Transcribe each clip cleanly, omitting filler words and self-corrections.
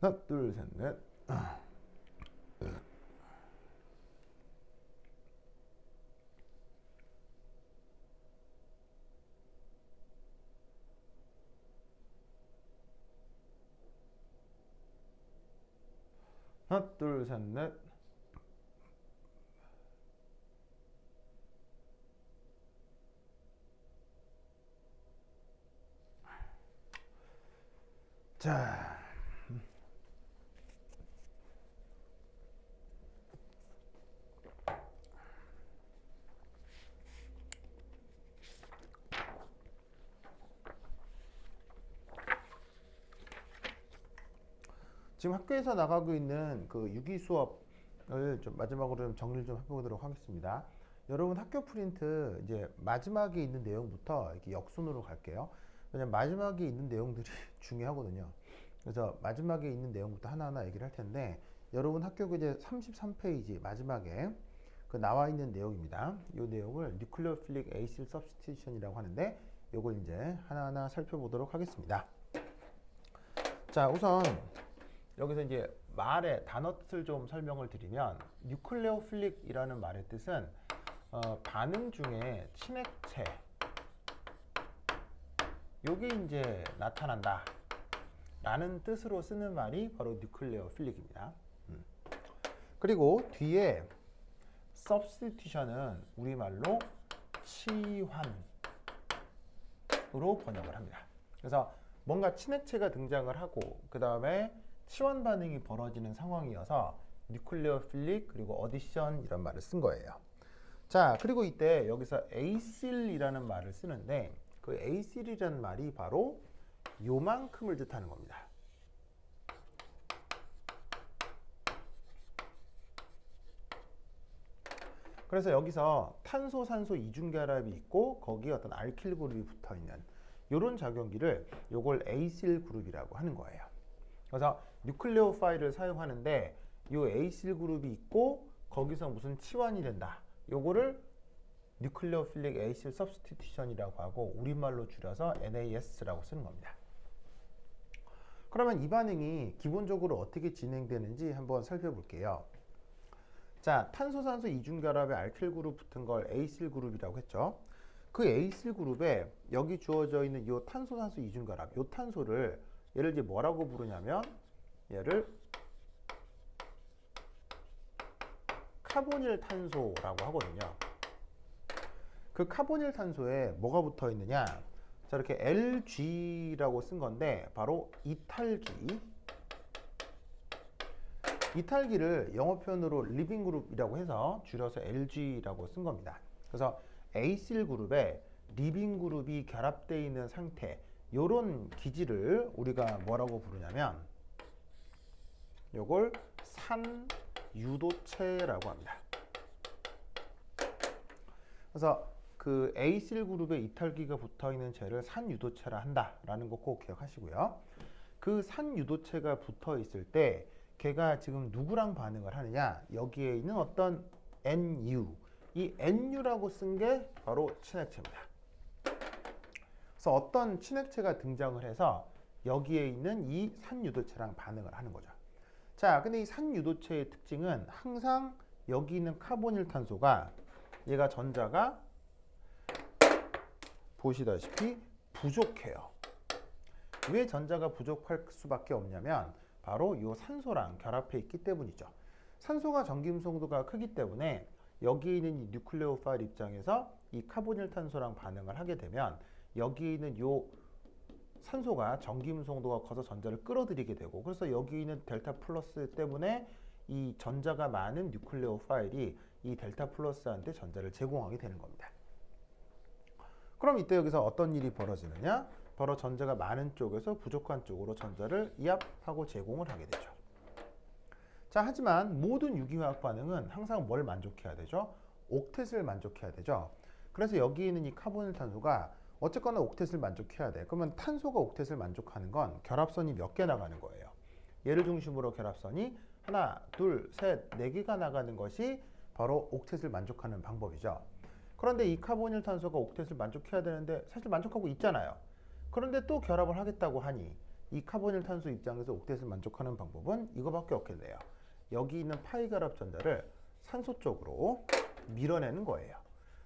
하나, 둘, 셋, 넷. 하나, 둘, 셋, 넷. 자, 지금 학교에서 나가고 있는 그 유기 수업을 좀 마지막으로 좀 정리를 좀 해보도록 하겠습니다. 여러분 학교 프린트 이제 마지막에 있는 내용부터 이렇게 역순으로 갈게요. 왜냐면 마지막에 있는 내용들이 중요하거든요. 그래서 마지막에 있는 내용부터 하나하나 얘기를 할 텐데, 여러분 학교 이제 33페이지 마지막에 그 나와 있는 내용입니다. 이 내용을 뉴클레오필릭 에이실 서브스티튜션이라고 하는데, 이걸 이제 하나하나 살펴보도록 하겠습니다. 자, 우선 여기서 이제 말의 단어 뜻을 좀 설명을 드리면, 뉴클레오필릭이라는 말의 뜻은 반응 중에 친액체, 요게 이제 나타난다 라는 뜻으로 쓰는 말이 바로 뉴클레오필릭입니다. 그리고 뒤에 substitution은 우리말로 치환으로 번역을 합니다. 그래서 뭔가 친액체가 등장을 하고 그 다음에 치환 반응이 벌어지는 상황이어서 뉴클레오필릭 그리고 어디션 이런 말을 쓴 거예요. 자, 그리고 이때 여기서 에이실이라는 말을 쓰는데, 그 에이실이라는 말이 바로 요만큼을 뜻하는 겁니다. 그래서 여기서 탄소, 산소 이중결합이 있고 거기에 어떤 알킬 그룹이 붙어 있는 이런 작용기를 요걸 에이실 그룹이라고 하는 거예요. 그래서 뉴클레오파일을 사용하는데 요 에이실 그룹이 있고 거기서 무슨 치환이 된다, 요거를 뉴클레오필릭 에이실 서브스티튜션이라고 하고 우리말로 줄여서 NAS라고 쓰는 겁니다. 그러면 이 반응이 기본적으로 어떻게 진행되는지 한번 살펴볼게요. 자, 탄소, 산소 이중결합에 알킬 그룹 붙은 걸 에이실 그룹이라고 했죠. 그 에이실 그룹에 여기 주어져 있는 이 탄소, 산소 이중결합, 이 탄소를 얘를 이제 뭐라고 부르냐면, 얘를 카보닐 탄소라고 하거든요. 그 카보닐 탄소에 뭐가 붙어 있느냐? 자, 이렇게 LG라고 쓴 건데 바로 이탈기. 이탈기를 영어 표현으로 리빙 그룹이라고 해서 줄여서 LG라고 쓴 겁니다. 그래서 에이실 그룹에 리빙 그룹이 결합되어 있는 상태, 요런 기질을 우리가 뭐라고 부르냐면 요걸 산유도체라고 합니다. 그래서 그 에이실 그룹에 이탈기가 붙어 있는 쟤를 산유도체라 한다라는 거 꼭 기억하시고요. 그 산유도체가 붙어 있을 때 걔가 지금 누구랑 반응을 하느냐, 여기에 있는 어떤 NU, 이 NU라고 쓴 게 바로 친액체입니다. 그래서 어떤 친액체가 등장을 해서 여기에 있는 이 산유도체랑 반응을 하는 거죠. 자, 근데 이 산유도체의 특징은 항상 여기 있는 카보닐 탄소가, 얘가 전자가 보시다시피 부족해요. 왜 전자가 부족할 수밖에 없냐면 바로 이 산소랑 결합해 있기 때문이죠. 산소가 전기음성도가 크기 때문에 여기 있는 이 뉴클레오파일 입장에서 이 카보닐 탄소랑 반응을 하게 되면 여기 있는 이 산소가 전기음성도가 커서 전자를 끌어들이게 되고, 그래서 여기 있는 델타 플러스 때문에 이 전자가 많은 뉴클레오파일이 이 델타 플러스한테 전자를 제공하게 되는 겁니다. 그럼 이때 여기서 어떤 일이 벌어지느냐? 바로 전자가 많은 쪽에서 부족한 쪽으로 전자를 이압하고 제공을 하게 되죠. 자, 하지만 모든 유기화학 반응은 항상 뭘 만족해야 되죠? 옥텟을 만족해야 되죠. 그래서 여기 있는 이 카보닐 탄소가 어쨌거나 옥텟을 만족해야 돼. 그러면 탄소가 옥텟을 만족하는 건 결합선이 몇 개 나가는 거예요. 얘를 중심으로 결합선이 하나, 둘, 셋, 네 개가 나가는 것이 바로 옥텟을 만족하는 방법이죠. 그런데 이 카보닐 탄소가 옥텟을 만족해야 되는데 사실 만족하고 있잖아요. 그런데 또 결합을 하겠다고 하니 이 카보닐탄소 입장에서 옥텟을 만족하는 방법은 이거밖에 없겠네요. 여기 있는 파이 결합 전자를 산소 쪽으로 밀어내는 거예요.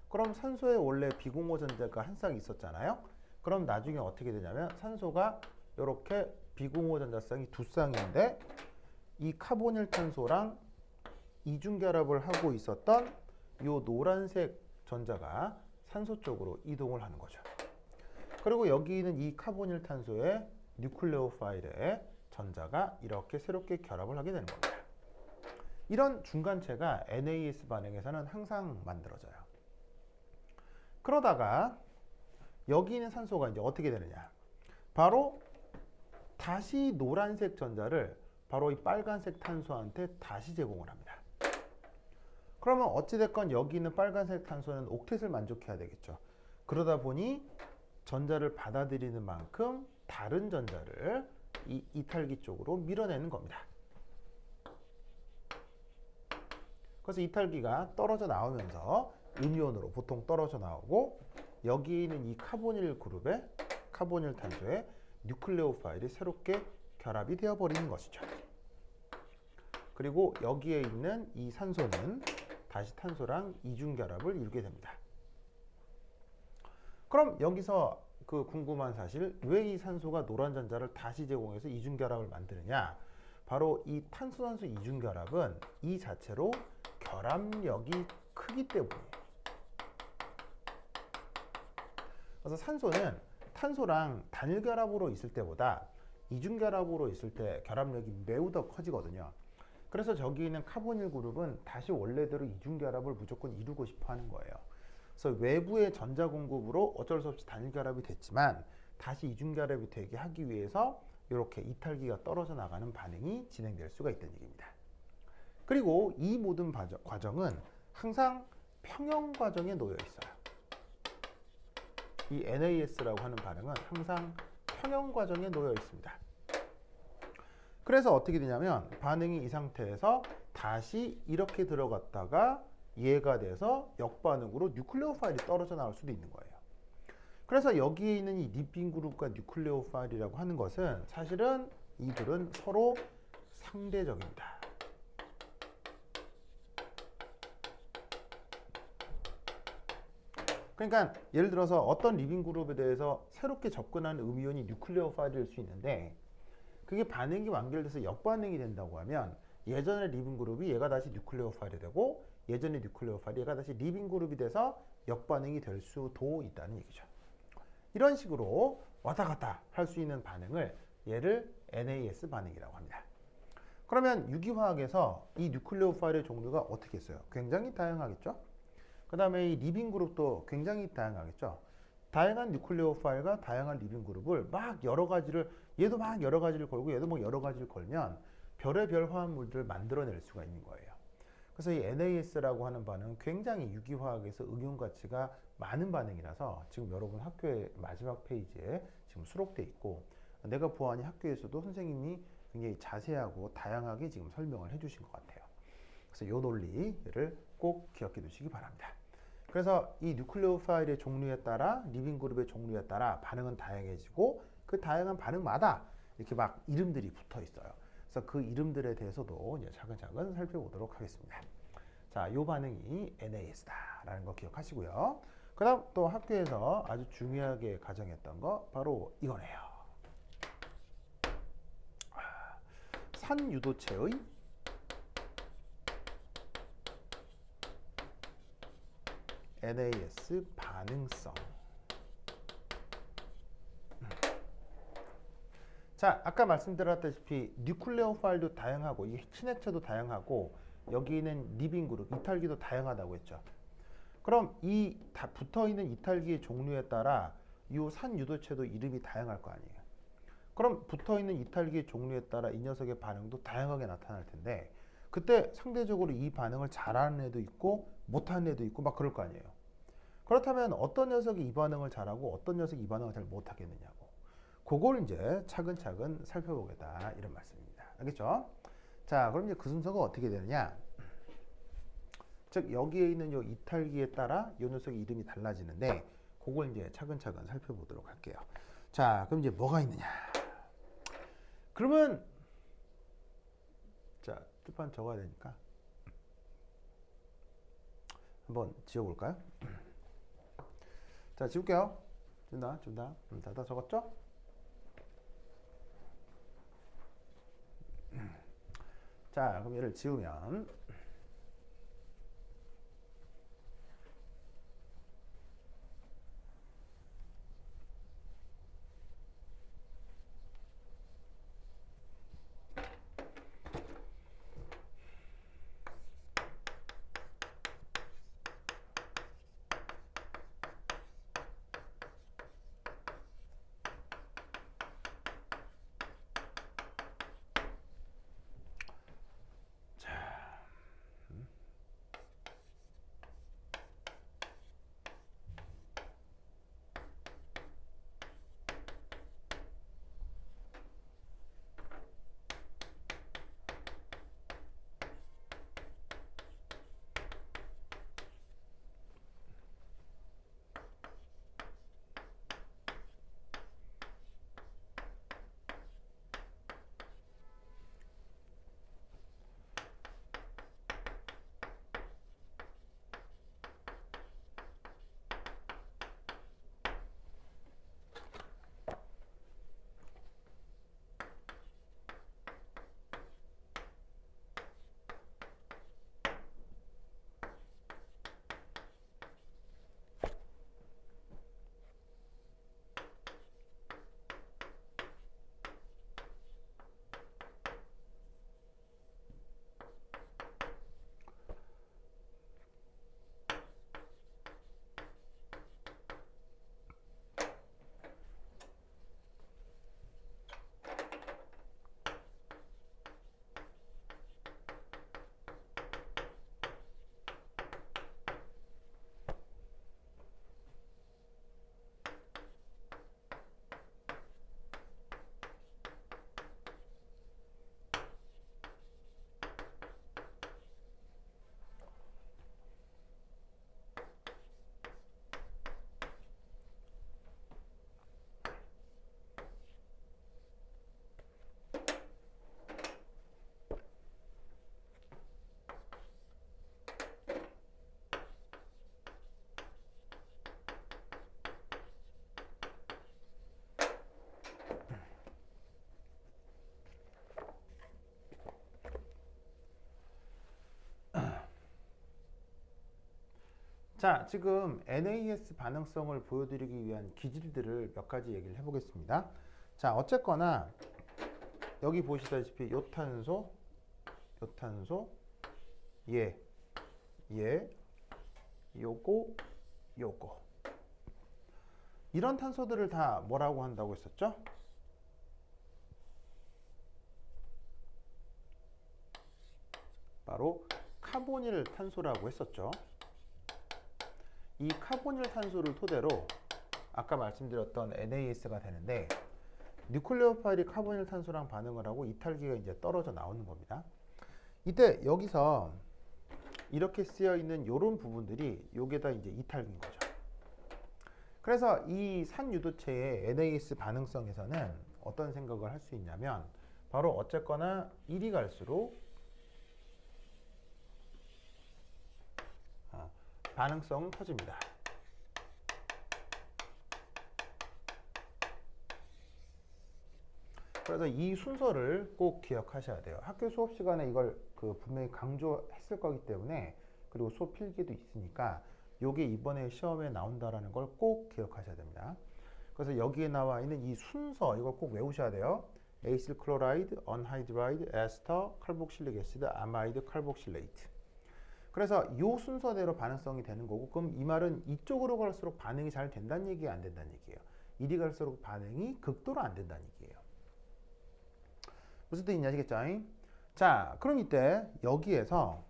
그럼 산소에 원래 비공호 전자가 한 쌍 있었잖아요. 그럼 나중에 어떻게 되냐면 산소가 이렇게 비공호 전자쌍이 두 쌍인데 이 카보닐탄소랑 이중 결합을 하고 있었던 이 노란색 전자가 산소 쪽으로 이동을 하는 거죠. 그리고 여기 있는 이 카보닐탄소의 뉴클레오파일의 전자가 이렇게 새롭게 결합을 하게 되는 겁니다. 이런 중간체가 NAS 반응에서는 항상 만들어져요. 그러다가 여기 있는 산소가 이제 어떻게 되느냐? 바로 다시 노란색 전자를 바로 이 빨간색 탄소한테 다시 제공을 합니다. 그러면 어찌됐건 여기 있는 빨간색 탄소는 옥텟을 만족해야 되겠죠. 그러다 보니 전자를 받아들이는 만큼 다른 전자를 이 이탈기 쪽으로 밀어내는 겁니다. 그래서 이탈기가 떨어져 나오면서 음이온으로 보통 떨어져 나오고 여기 있는 이 카보닐 그룹의 카보닐 탄소에 뉴클레오파일이 새롭게 결합이 되어버리는 것이죠. 그리고 여기에 있는 이 산소는 다시 탄소랑 이중 결합을 이루게 됩니다. 그럼 여기서 그 궁금한 사실, 왜 이 산소가 노란 전자를 다시 제공해서 이중 결합을 만드느냐? 바로 이 탄소산소 이중 결합은 이 자체로 결합력이 크기 때문이에요. 그래서 산소는 탄소랑 단일 결합으로 있을 때보다 이중 결합으로 있을 때 결합력이 매우 더 커지거든요. 그래서 저기 있는 카보닐 그룹은 다시 원래대로 이중 결합을 무조건 이루고 싶어 하는 거예요. 그래서 외부의 전자 공급으로 어쩔 수 없이 단일 결합이 됐지만 다시 이중 결합이 되게 하기 위해서 이렇게 이탈기가 떨어져 나가는 반응이 진행될 수가 있다는 얘기입니다. 그리고 이 모든 과정은 항상 평형 과정에 놓여 있어요. 이 NAS라고 하는 반응은 항상 평형 과정에 놓여 있습니다. 그래서 어떻게 되냐면 반응이 이 상태에서 다시 이렇게 들어갔다가 얘가 돼서 역반응으로 뉴클레오파일이 떨어져 나올 수도 있는 거예요. 그래서 여기에 있는 이 립빈 그룹과 뉴클레오파일이라고 하는 것은 사실은 이들은 서로 상대적입니다. 그러니까 예를 들어서 어떤 립빈 그룹에 대해서 새롭게 접근하는 음이온이 뉴클레오파일일 수 있는데 그게 반응이 완결돼서 역반응이 된다고 하면 예전의 립빈 그룹이 얘가 다시 뉴클레오파일이 되고 예전의 뉴클레오파일이 얘가 다시 립빈 그룹이 돼서 역반응이 될 수도 있다는 얘기죠. 이런 식으로 왔다 갔다 할 수 있는 반응을 얘를 NAS 반응이라고 합니다. 그러면 유기화학에서 이 뉴클레오파일의 종류가 어떻게 있어요? 굉장히 다양하겠죠? 그 다음에 이 립빈 그룹도 굉장히 다양하겠죠? 다양한 뉴클레오파일과 다양한 립빈 그룹을 막 여러 가지를, 얘도 막 여러 가지를 걸고 얘도 막 여러 가지를 걸면 별의별 화합물들을 만들어낼 수가 있는 거예요. 그래서 이 NAS라고 하는 반응은 굉장히 유기화학에서 응용 가치가 많은 반응이라서 지금 여러분 학교의 마지막 페이지에 지금 수록되어 있고 내가 보아하니 학교에서도 선생님이 굉장히 자세하고 다양하게 지금 설명을 해주신 것 같아요. 그래서 이 논리를 꼭 기억해 두시기 바랍니다. 그래서 이 뉴클레오파일의 종류에 따라 립빈 그룹의 종류에 따라 반응은 다양해지고 그 다양한 반응마다 이렇게 막 이름들이 붙어 있어요. 그래서 그 이름들에 대해서도 이제 차근차근 살펴보도록 하겠습니다. 자, 이 반응이 NAS다라는 거 기억하시고요. 그 다음 또 학교에서 아주 중요하게 가정했던 거 바로 이거네요. 산유도체의 NAS 반응성. 자, 아까 말씀드렸다시피 뉴클레오파일도 다양하고 이 친액체도 다양하고 여기는 립빈 그룹, 이탈기도 다양하다고 했죠. 그럼 이 다 붙어있는 이탈기의 종류에 따라 이 산유도체도 이름이 다양할 거 아니에요. 그럼 붙어있는 이탈기의 종류에 따라 이 녀석의 반응도 다양하게 나타날 텐데 그때 상대적으로 이 반응을 잘하는 애도 있고 못하는 애도 있고 막 그럴 거 아니에요. 그렇다면 어떤 녀석이 이 반응을 잘하고 어떤 녀석이 이 반응을 잘 못하겠느냐고, 그걸 이제 차근차근 살펴보겠다 이런 말씀입니다. 알겠죠? 자, 그럼 이제 그 순서가 어떻게 되느냐? 즉 여기에 있는 요 이탈기에 따라 이 녀석의 이름이 달라지는데 그걸 이제 차근차근 살펴보도록 할게요. 자, 그럼 이제 뭐가 있느냐? 그러면 자, 뜻판 적어야 되니까 한번 지워볼까요? 자, 지울게요. 준다. 다 적었죠? 자, 그럼 얘를 지우면 자, 지금 NAS 반응성을 보여드리기 위한 기질들을 몇 가지 얘기를 해보겠습니다. 자, 어쨌거나 여기 보시다시피 요 탄소, 얘, 요거 이런 탄소들을 다 뭐라고 한다고 했었죠? 바로 카보닐 탄소라고 했었죠. 이 카보닐 탄소를 토대로 아까 말씀드렸던 NAS가 되는데 뉴클레오 파일이 카보닐 탄소랑 반응을 하고 이탈기가 이제 떨어져 나오는 겁니다. 이때 여기서 이렇게 쓰여 있는 이런 부분들이 요게 다 이제 이탈기인 거죠. 그래서 이 산유도체의 NAS 반응성에서는 어떤 생각을 할 수 있냐면 바로 어쨌거나 1이 갈수록 반응성은 커집니다. 그래서 이 순서를 꼭 기억하셔야 돼요. 학교 수업 시간에 이걸 분명히 강조했을 거기 때문에, 그리고 수업 필기도 있으니까 요게 이번에 시험에 나온다라는 걸 꼭 기억하셔야 됩니다. 그래서 여기에 나와 있는 이 순서 이걸 꼭 외우셔야 돼요. 에이실 클로라이드, 언하이드라이드, 에스터, 칼복실릭 애시드, 아마이드, 칼복실레이트. 그래서 이 순서대로 반응성이 되는 거고, 그럼 이 말은 이쪽으로 갈수록 반응이 잘 된다는 얘기예요, 안 된다는 얘기예요? 이리 갈수록 반응이 극도로 안 된다는 얘기예요. 무슨 뜻인지 아시겠죠? 자, 그럼 이때 여기에서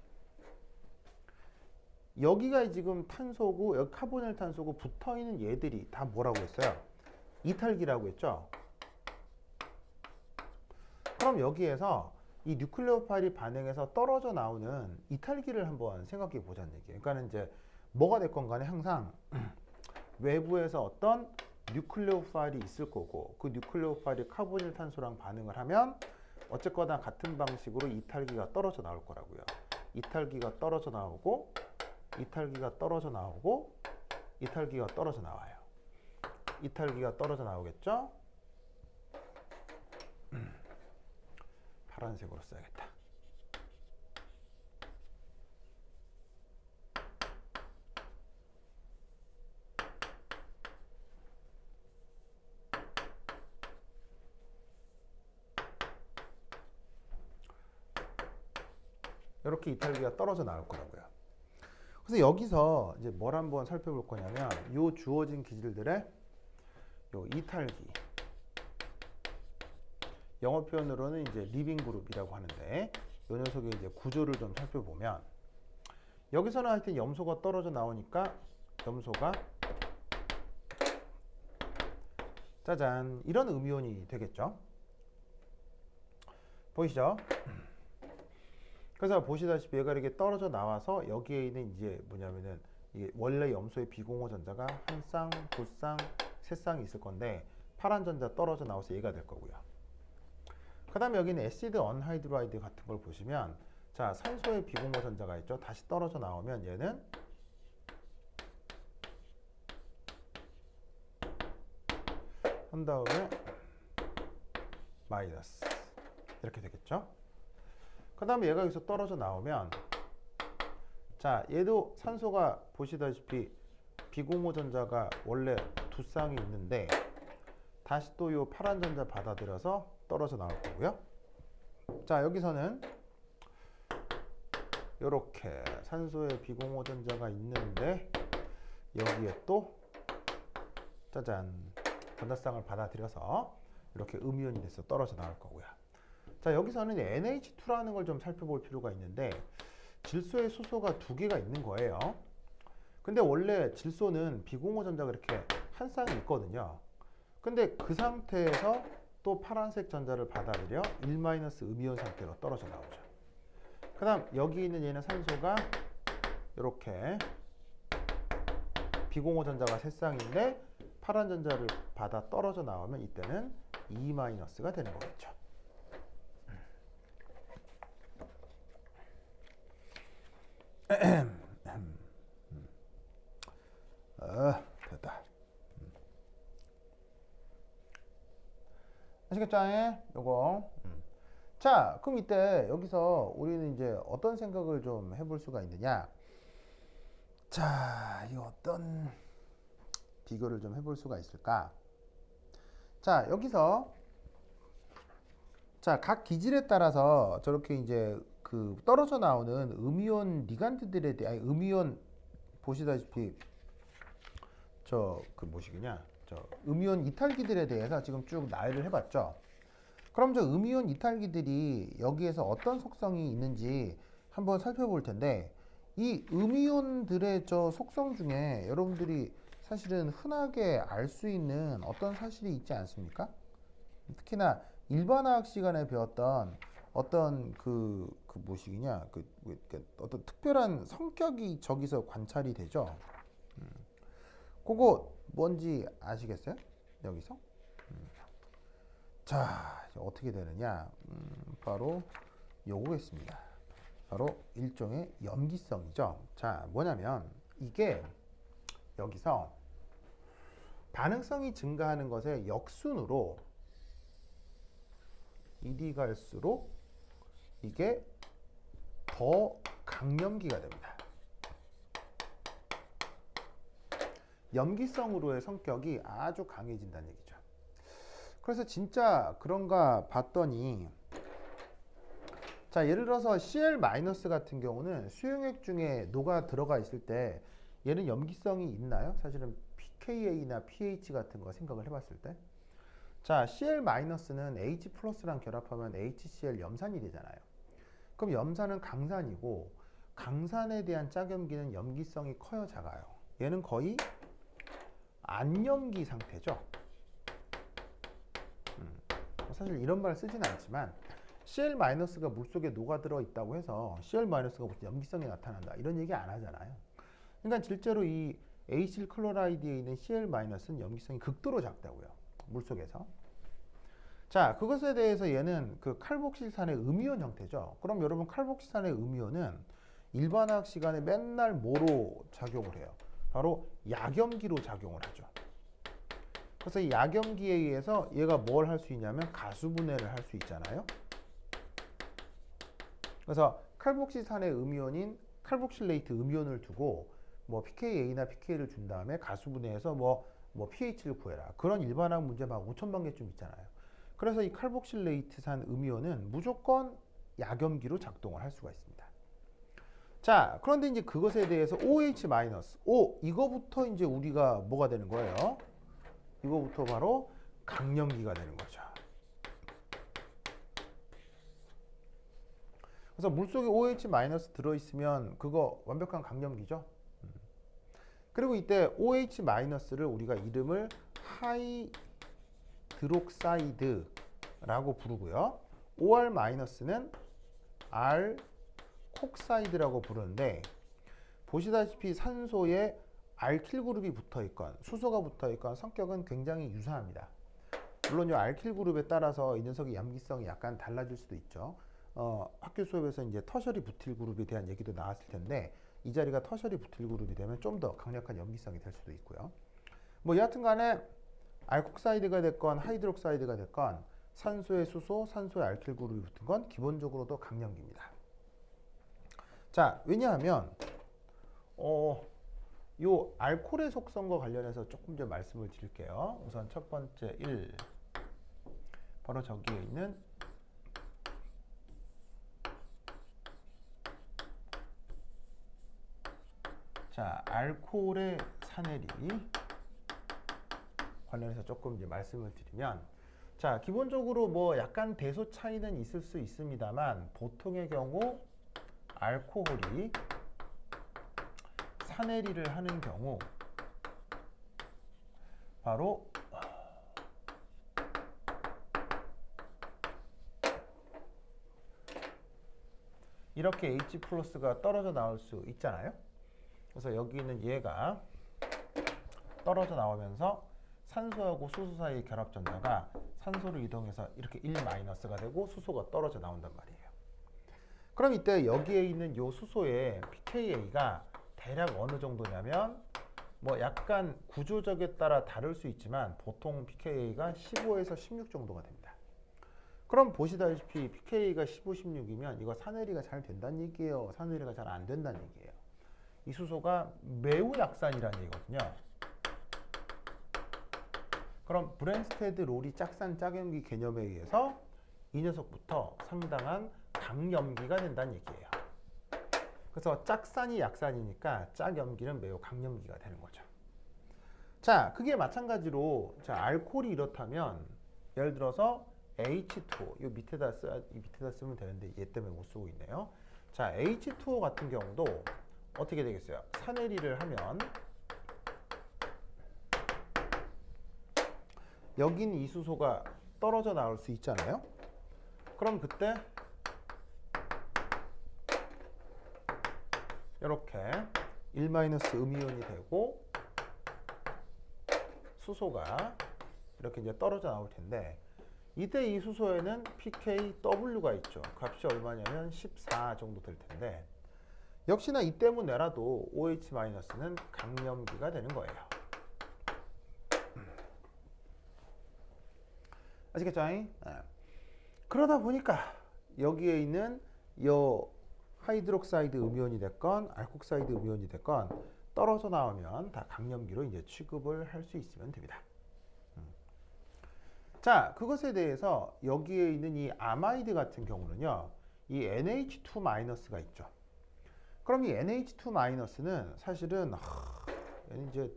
여기가 지금 탄소고 여기 카보닐 탄소고 붙어있는 얘들이 다 뭐라고 했어요? 이탈기라고 했죠? 그럼 여기에서 이 뉴클레오파일이 반응해서 떨어져 나오는 이탈기를 한번 생각해 보자는 얘기예요. 그러니까 이제 뭐가 됐건 간에 항상 외부에서 어떤 뉴클레오 파일이 있을 거고 그 뉴클레오 파일이 카보닐 탄소랑 반응을 하면 어쨌거나 같은 방식으로 이탈기가 떨어져 나올 거라고요. 이탈기가 떨어져 나오고 이탈기가 떨어져 나오고 이탈기가 떨어져 나와요. 이탈기가 떨어져 나오겠죠? 파란색으로 써야겠다. 이렇게 이탈기가 떨어져 나올 거라고요. 그래서 여기서 이제 뭘 한번 살펴볼 거냐면 요 주어진 기질들의 요 이탈기, 영어 표현으로는 이제 리빙 그룹이라고 하는데 이 녀석의 이제 구조를 좀 살펴보면 여기서는 하여튼 염소가 떨어져 나오니까 염소가 짜잔 이런 음이온이 되겠죠. 보이시죠? 그래서 보시다시피 얘가 이렇게 떨어져 나와서 여기에 있는 이제 뭐냐면은 이게 원래 염소의 비공호 전자가 한 쌍, 두 쌍, 세 쌍이 있을 건데 파란 전자 떨어져 나와서 얘가 될 거고요. 그 다음에 여기는 애시드 언하이드라이드 같은 걸 보시면 자 산소의 비공호 전자가 있죠. 다시 떨어져 나오면 얘는 한 다음에 마이너스 이렇게 되겠죠. 그 다음에 얘가 여기서 떨어져 나오면 자 얘도 산소가 보시다시피 비공호 전자가 원래 두 쌍이 있는데 다시 또 이 파란 전자 받아들여서 떨어져 나올 거고요. 자 여기서는 이렇게 산소에 비공호 전자가 있는데 여기에 또 짜잔 전자쌍을 받아들여서 이렇게 음이온이 돼서 떨어져 나올 거고요. 자 여기서는 NH2라는 걸 좀 살펴볼 필요가 있는데 질소의 수소가 두 개가 있는 거예요. 근데 원래 질소는 비공호 전자가 이렇게 한 쌍이 있거든요. 근데 그 상태에서 또 파란색 전자를 받아들여 1- 음이온 상태로 떨어져 나오죠. 그 다음 여기 있는 얘는 산소가 이렇게 비공호 전자가 세 쌍인데 파란 전자를 받아 떨어져 나오면 이때는 2- 되는 거겠죠. 됐다. 아시겠죠? 요거. 자, 그럼 이때 여기서 우리는 이제 어떤 생각을 좀 해볼 수가 있느냐? 자, 이 어떤 비교를 좀 해볼 수가 있을까? 자, 여기서 자, 각 기질에 따라서 저렇게 이제 그 떨어져 나오는 음이온 리간드들에 대해 음이온 보시다시피 저 그 뭐시기냐? 저 음이온 이탈기들에 대해서 지금 쭉 나열을 해봤죠. 그럼 저 음이온 이탈기들이 여기에서 어떤 속성이 있는지 한번 살펴볼 텐데 이 음이온들의 저 속성 중에 여러분들이 사실은 흔하게 알 수 있는 어떤 사실이 있지 않습니까? 특히나 일반화학 시간에 배웠던 어떤 그 뭐시기냐 어떤 특별한 성격이 저기서 관찰이 되죠. 그거 뭔지 아시겠어요? 여기서? 자, 어떻게 되느냐? 바로 요거겠습니다. 바로 일종의 염기성이죠. 자, 뭐냐면 이게 여기서 반응성이 증가하는 것의 역순으로 이리 갈수록 이게 더 강염기가 됩니다. 염기성으로의 성격이 아주 강해진다는 얘기죠. 그래서 진짜 그런가 봤더니 자 예를 들어서 Cl- 같은 경우는 수용액 중에 녹아 들어가 있을 때 얘는 염기성이 있나요? 사실은 pKa나 pH 같은 거 생각을 해봤을 때 자 Cl-는 H+랑 결합하면 HCl 염산이 되잖아요. 그럼 염산은 강산이고 강산에 대한 짝염기는 염기성이 커요, 작아요? 얘는 거의 안염기 상태죠. 사실 이런 말을 쓰지는 않지만 Cl-가 물속에 녹아들어 있다고 해서 Cl-가 무슨 염기성이 나타난다 이런 얘기 안 하잖아요. 그러니까 실제로 이 HCl 클로라이드에 있는 Cl-는 염기성이 극도로 작다고요. 물속에서. 자, 그것에 대해서 얘는 그 칼복실산의 음이온 형태죠. 그럼 여러분 칼복실산의 음이온은 일반화학 시간에 맨날 뭐로 작용을 해요? 바로 약염기로 작용을 하죠. 그래서 이 약염기에 의해서 얘가 뭘 할 수 있냐면 가수분해를 할 수 있잖아요. 그래서 칼복실산의 음이온인 칼복실레이트 음이온을 두고 뭐 pKa나 pK를 준 다음에 가수분해해서 뭐 pH를 구해라. 그런 일반화학 문제 막 5,000만 개쯤 있잖아요. 그래서 이 칼복실레이트산 음이온은 무조건 약염기로 작동을 할 수가 있습니다. 자, 그런데 이제 그것에 대해서 OH-, 이거부터 이제 우리가 뭐가 되는 거예요? 이거부터 바로 강염기가 되는 거죠. 그래서 물속에 OH- 들어있으면 그거 완벽한 강염기죠. 그리고 이때 OH-를 우리가 이름을 하이드록사이드라고 부르고요. OR-는 알콕사이드라고 부르는데, 보시다시피 산소에 알킬 그룹이 붙어 있건 수소가 붙어 있건 성격은 굉장히 유사합니다. 물론 이 알킬 그룹에 따라서 이 녀석의 염기성이 약간 달라질 수도 있죠. 학교 수업에서 이제 터셔리 부틸 그룹에 대한 얘기도 나왔을 텐데, 이 자리가 터셔리 부틸 그룹이 되면 좀 더 강력한 염기성이 될 수도 있고요. 뭐 여하튼 간에 알콕사이드가 됐건 하이드록사이드가 됐건 산소에 수소, 산소에 알킬 그룹이 붙은 건 기본적으로도 강염기입니다. 자, 왜냐하면 요 알코올의 속성과 관련해서 조금 좀 말씀을 드릴게요. 우선 첫 번째 1, 바로 저기에 있는 자, 알코올의 산해리 관련해서 조금 이제 말씀을 드리면, 자, 기본적으로 뭐 약간 대소 차이는 있을 수 있습니다만 보통의 경우 알코올이 산해리를 하는 경우 바로 이렇게 H+가 떨어져 나올 수 있잖아요. 그래서 여기 있는 얘가 떨어져 나오면서 산소하고 수소 사이의 결합 전자가 산소를 이동해서 이렇게 1-가 되고 수소가 떨어져 나온단 말이에요. 그럼 이때 여기에 있는 요 수소의 pKa가 대략 어느 정도냐면 뭐 약간 구조적에 따라 다를 수 있지만 보통 pKa가 15에서 16 정도가 됩니다. 그럼 보시다시피 pKa가 15, 16이면 이거 산해리가 잘 된다는 얘기예요? 산해리가 잘 안 된다는 얘기예요? 이 수소가 매우 약산이라는 얘기거든요. 그럼 브랜스테드 롤이 짝산 짝염기 개념에 의해서 이 녀석부터 상당한 강염기가 된다는 얘기예요. 그래서 짝산이 약산이니까 짝염기는 매우 강염기가 되는 거죠. 자, 그게 마찬가지로 자, 알코올이 이렇다면 예를 들어서 H2O 이 밑에다 쓰면 되는데 얘 때문에 못 쓰고 있네요. 자, H2O 같은 경우도 어떻게 되겠어요? 산해리를 하면 여긴 이 수소가 떨어져 나올 수 있잖아요. 그럼 그때 이렇게 1-음이온이 되고 수소가 이렇게 이제 떨어져 나올 텐데, 이때 이 수소에는 pKw가 있죠. 값이 얼마냐면 14 정도 될 텐데, 역시나 이 때문에라도 OH-는 강염기가 되는 거예요. 아시겠죠? 네. 그러다 보니까 여기에 있는 요 하이드록사이드 음이온이 됐건 알콕사이드 음이온이 됐건 떨어져 나오면 다 강염기로 이제 취급을 할 수 있으면 됩니다. 자, 그것에 대해서 여기에 있는 이 아마이드 같은 경우는요, 이 NH2-가 있죠. 그럼 이 NH2-는 사실은 얘는 이제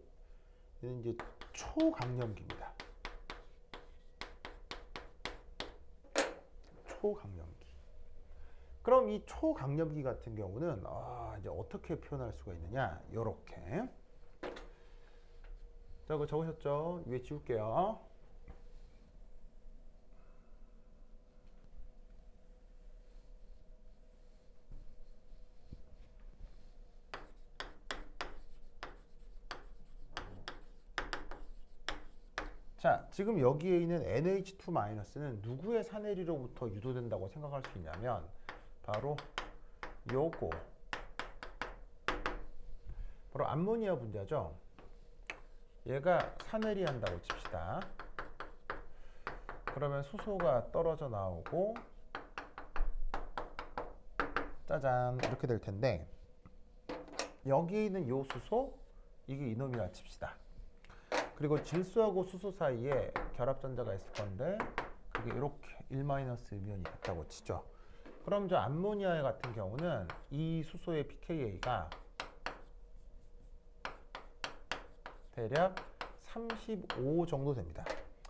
초강염기입니다. 초강염기. 그럼 이 초강염기 같은 경우는 이제 어떻게 표현할 수가 있느냐? 요렇게. 자, 그거 적으셨죠? 위에 지울게요. 자, 지금 여기에 있는 NH2-는 누구의 산해리로부터 유도된다고 생각할 수 있냐면 바로 요거, 바로 암모니아 분자죠. 얘가 산해리 한다고 칩시다. 그러면 수소가 떨어져 나오고 짜잔 이렇게 될 텐데, 여기에 있는 요 수소, 이게 이놈이라 칩시다. 그리고 질소하고 수소 사이에 결합전자가 있을 건데 그게 이렇게 1-음이온이 있다고 치죠. 그럼 저 암모니아 같은 경우는 이 수소의 pKa가 대략 35 정도 됩니다.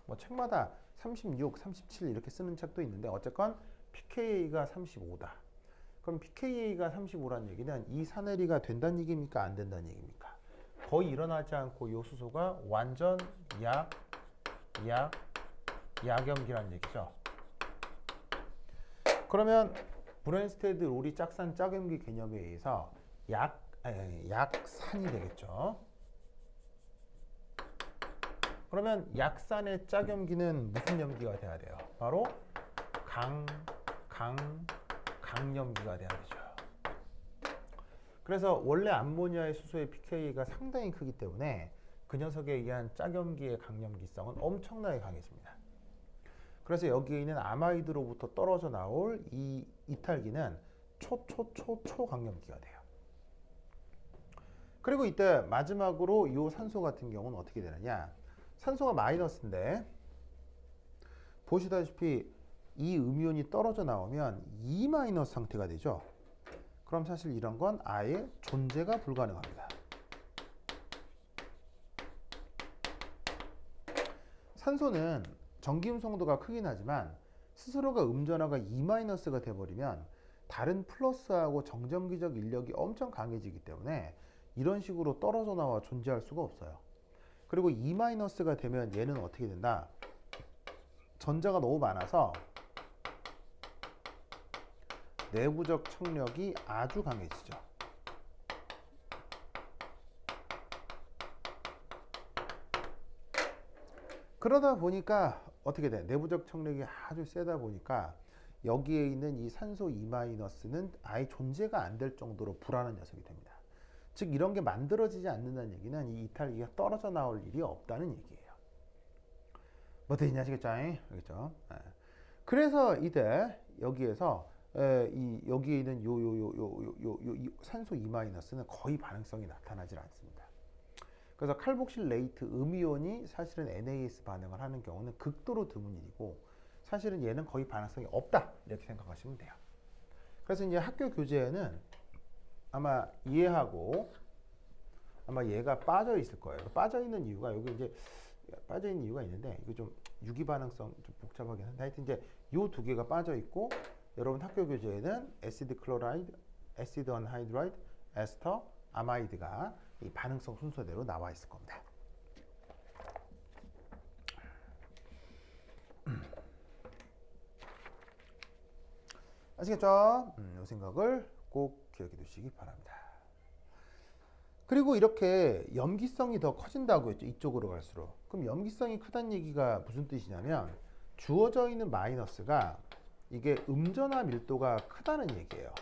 뭐 책마다 36, 37 이렇게 쓰는 책도 있는데 어쨌건 pKa가 35다. 그럼 pKa가 35라는 얘기는 이 산해리가 된다는 얘기입니까? 안 된다는 얘기입니까? 거의 일어나지 않고 이 수소가 완전 약염기라는 얘기죠. 그러면 브랜스테드 로리 짝산 짝염기 개념에 의해서 약산이 되겠죠. 그러면 약산의 짝염기는 무슨 염기가 돼야 돼요? 바로 강염기가 돼야 되죠. 그래서 원래 암모니아의 수소의 pK가 상당히 크기 때문에 그 녀석에 의한 짝염기의 강염기성은 엄청나게 강해집니다. 그래서 여기에 있는 아마이드로부터 떨어져 나올 이 이탈기는 초강염기가 돼요. 그리고 이때 마지막으로 이 산소 같은 경우는 어떻게 되느냐, 산소가 마이너스인데 보시다시피 이 음이온이 떨어져 나오면 2- 상태가 되죠. 그럼 사실 이런 건 아예 존재가 불가능합니다. 산소는 전기음 성도가 크긴 하지만 스스로가 음전화가 2-가 돼버리면 다른 플러스하고 정전기적 인력이 엄청 강해지기 때문에 이런 식으로 떨어져 나와 존재할 수가 없어요. 그리고 2-가 되면 얘는 어떻게 된다? 전자가 너무 많아서 내부적 청력이 아주 강해지죠. 그러다 보니까 어떻게 돼? 내부적 청력이 아주 세다 보니까 여기에 있는 이 산소 2-는 아예 존재가 안 될 정도로 불안한 녀석이 됩니다. 즉 이런 게 만들어지지 않는다는 얘기는 이 이탈기가 떨어져 나올 일이 없다는 얘기예요. 뭐 되냐 아시겠죠? 알겠죠? 그래서 이때 여기에서 여기에 있는 요 산소 2-는 거의 반응성이 나타나질 않습니다. 그래서 칼복실레이트 음이온이 사실은 NAS 반응을 하는 경우는 극도로 드문 일이고 사실은 얘는 거의 반응성이 없다 이렇게 생각하시면 돼요. 그래서 이제 학교 교재에는 아마 이해하고 아마 얘가 빠져 있을 거예요. 빠져 있는 이유가 여기 이제 빠져 있는 이유가 있는데 이거 좀 유기 반응성 좀 복잡하긴 한데 하여튼 이제 요 두 개가 빠져 있고 여러분 학교 교재에는 에시드 클로라이드, 에시드 언하이드라이드, 에스터, 아마이드가 이 반응성 순서대로 나와 있을 겁니다. 아시겠죠? 이 생각을 꼭 기억해 두시기 바랍니다. 그리고 이렇게 염기성이 더 커진다고 했죠. 이쪽으로 갈수록. 그럼 염기성이 크다는 얘기가 무슨 뜻이냐면 주어져 있는 마이너스가 이게 음전화 밀도가 크다는 얘기예요.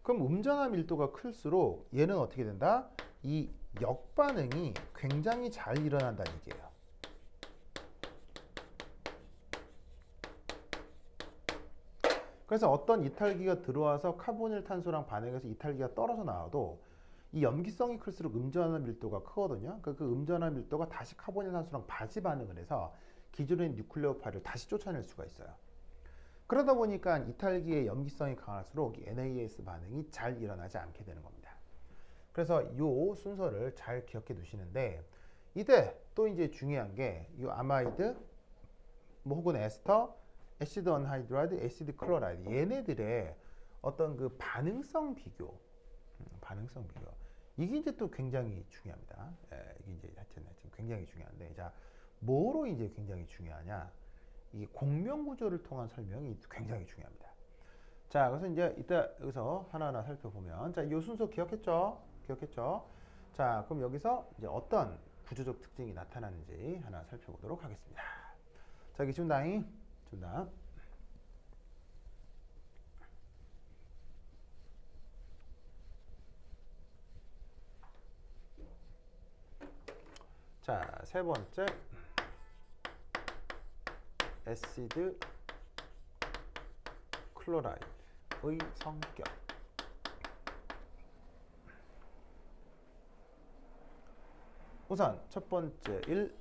그럼 음전화 밀도가 클수록 얘는 어떻게 된다? 이 역반응이 굉장히 잘 일어난다는 얘기예요. 그래서 어떤 이탈기가 들어와서 카보닐 탄소랑 반응해서 이탈기가 떨어져 나와도 이 염기성이 클수록 음전화 밀도가 크거든요. 그 음전화 밀도가 다시 카보닐 탄소랑 바지 반응을 해서 기존의 뉴클레오 파일을 다시 쫓아낼 수가 있어요. 그러다 보니까 이탈기의 염기성이 강할수록 NAS 반응이 잘 일어나지 않게 되는 겁니다. 그래서 이 순서를 잘 기억해 두시는데 이때 또 이제 중요한 게 이 아마이드 뭐 혹은 에스터, 에시드 언하이드라이드, 에시드 클로라이드 얘네들의 어떤 그 반응성 비교 이게 이제 또 굉장히 중요합니다. 이게 이제 하여튼 굉장히 중요한데 자 뭐로 이제 굉장히 중요하냐? 이 공명 구조를 통한 설명이 굉장히 중요합니다. 자, 그래서 이제 이따 여기서 하나하나 살펴보면 자, 이 순서 기억했죠? 자, 그럼 여기서 이제 어떤 구조적 특징이 나타나는지 하나 살펴보도록 하겠습니다. 자, 여기 준다잉. 준다. 자, 세 번째. 애시드 클로라이드의 성격. 우선 첫 번째 1.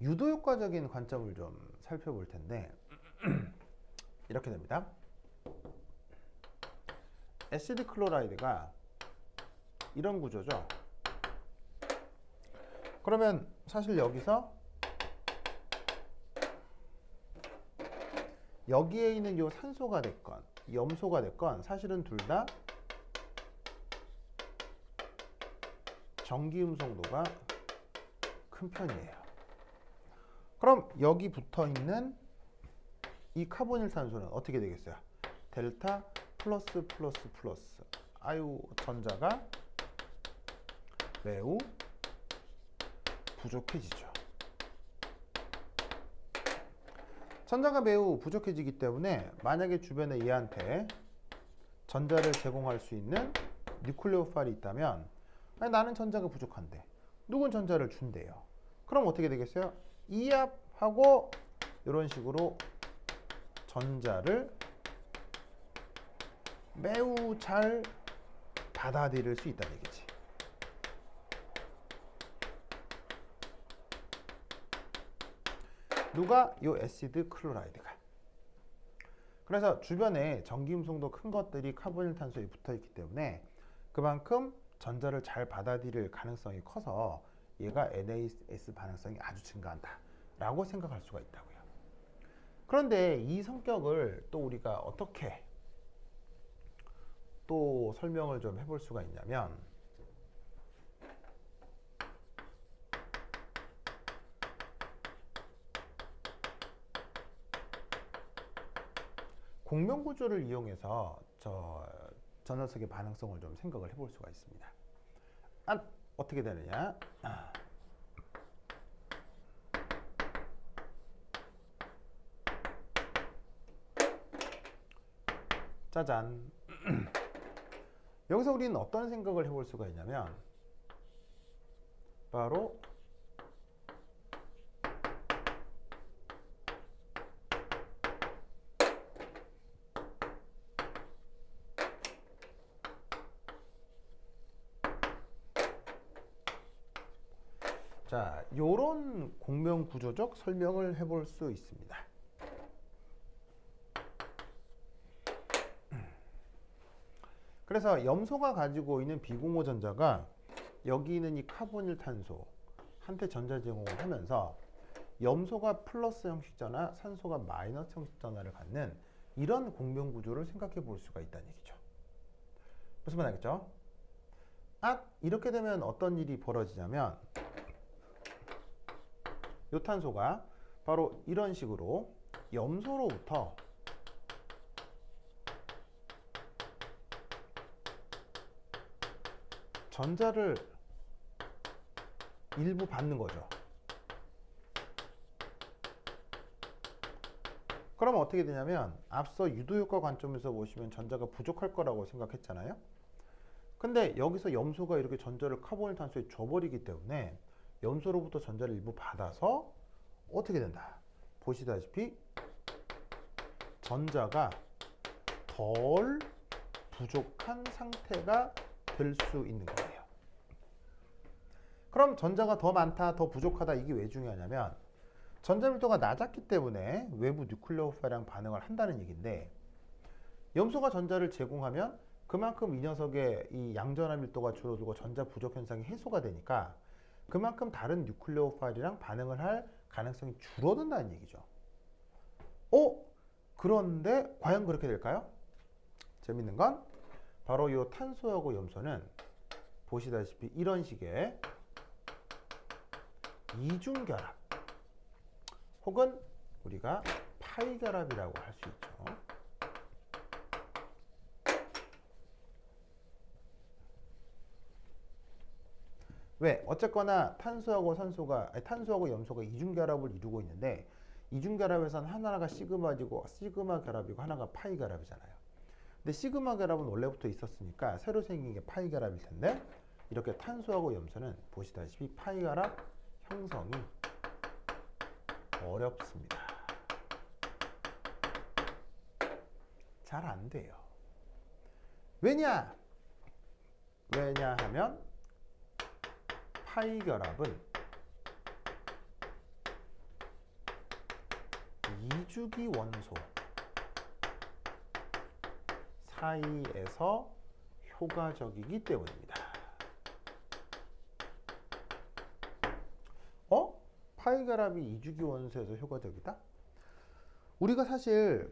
유도 효과적인 관점을 좀 살펴볼 텐데 이렇게 됩니다. 애시드 클로라이드가 이런 구조죠. 그러면 사실 여기서 여기에 있는 요 산소가 됐건 염소가 됐건 사실은 둘 다 전기 음성도가 큰 편이에요. 그럼 여기 붙어 있는 이 카보닐산소는 어떻게 되겠어요? 델타 플러스 플러스 플러스. 아유, 전자가 매우 부족해지죠. 전자가 매우 부족해지기 때문에 만약에 주변에 얘한테 전자를 제공할 수 있는 뉴클레오파일이 있다면, 아니, 나는 전자가 부족한데 누군 전자를 준대요. 그럼 어떻게 되겠어요? 이압하고 이런 식으로 전자를 매우 잘 받아들일 수 있다는 얘기지. 누가? 요 애시드 클로라이드가. 그래서 주변에 전기음성도 큰 것들이 카보닐탄소에 붙어 있기 때문에 그만큼 전자를 잘 받아들일 가능성이 커서 얘가 NAS 반응성이 아주 증가한다 라고 생각할 수가 있다고요. 그런데 이 성격을 또 우리가 어떻게 또 설명을 좀 해볼 수가 있냐면, 공명구조를 이용해서 저 녀석의 반응성을 좀 생각을 해볼 수가 있습니다. 어떻게 되느냐? 짜잔. 여기서 우리는 어떤 생각을 해볼 수가 있냐면, 바로 자, 요런 공명 구조적 설명을 해볼 수 있습니다. 그래서 염소가 가지고 있는 비공호 전자가 여기 있는 이 카보닐 탄소한테 전자 제공을 하면서 염소가 플러스 형식 전화, 산소가 마이너스 형식 전화를 갖는 이런 공명 구조를 생각해 볼 수가 있다는 얘기죠. 무슨 말 알겠죠? 이렇게 되면 어떤 일이 벌어지냐면, 요 탄소가 바로 이런 식으로 염소로부터 전자를 일부 받는 거죠. 그러면 어떻게 되냐면, 앞서 유도효과 관점에서 보시면 전자가 부족할 거라고 생각했잖아요. 근데 여기서 염소가 이렇게 전자를 카보닐탄소에 줘버리기 때문에 염소로부터 전자를 일부 받아서 어떻게 된다? 보시다시피 전자가 덜 부족한 상태가 될 수 있는 거예요. 그럼 전자가 더 많다, 더 부족하다, 이게 왜 중요하냐면, 전자 밀도가 낮았기 때문에 외부 뉴클레오파일이랑 반응을 한다는 얘기인데, 염소가 전자를 제공하면 그만큼 이 녀석의 이 양전화 밀도가 줄어들고 전자 부족 현상이 해소가 되니까 그만큼 다른 뉴클레오파일이랑 반응을 할 가능성이 줄어든다는 얘기죠. 그런데 과연 그렇게 될까요? 재밌는 건 바로 이 탄소하고 염소는 보시다시피 이런 식의 이중결합 혹은 우리가 파이결합이라고 할 수 있죠. 왜? 어쨌거나 탄수하고 탄수하고 염소가 이중결합을 이루고 있는데 이중결합에서는 하나가 시그마이고 시그마 결합이고 하나가 파이 결합이잖아요. 근데 시그마 결합은 원래부터 있었으니까 새로 생긴 게 파이 결합일 텐데 이렇게 탄수하고 염소는 보시다시피 파이 결합 형성이 어렵습니다. 잘 안 돼요. 왜냐하면 파이 결합은 이주기 원소 사이에서 효과적이기 때문입니다. 파이 결합이 이주기 원소에서 효과적이다? 우리가 사실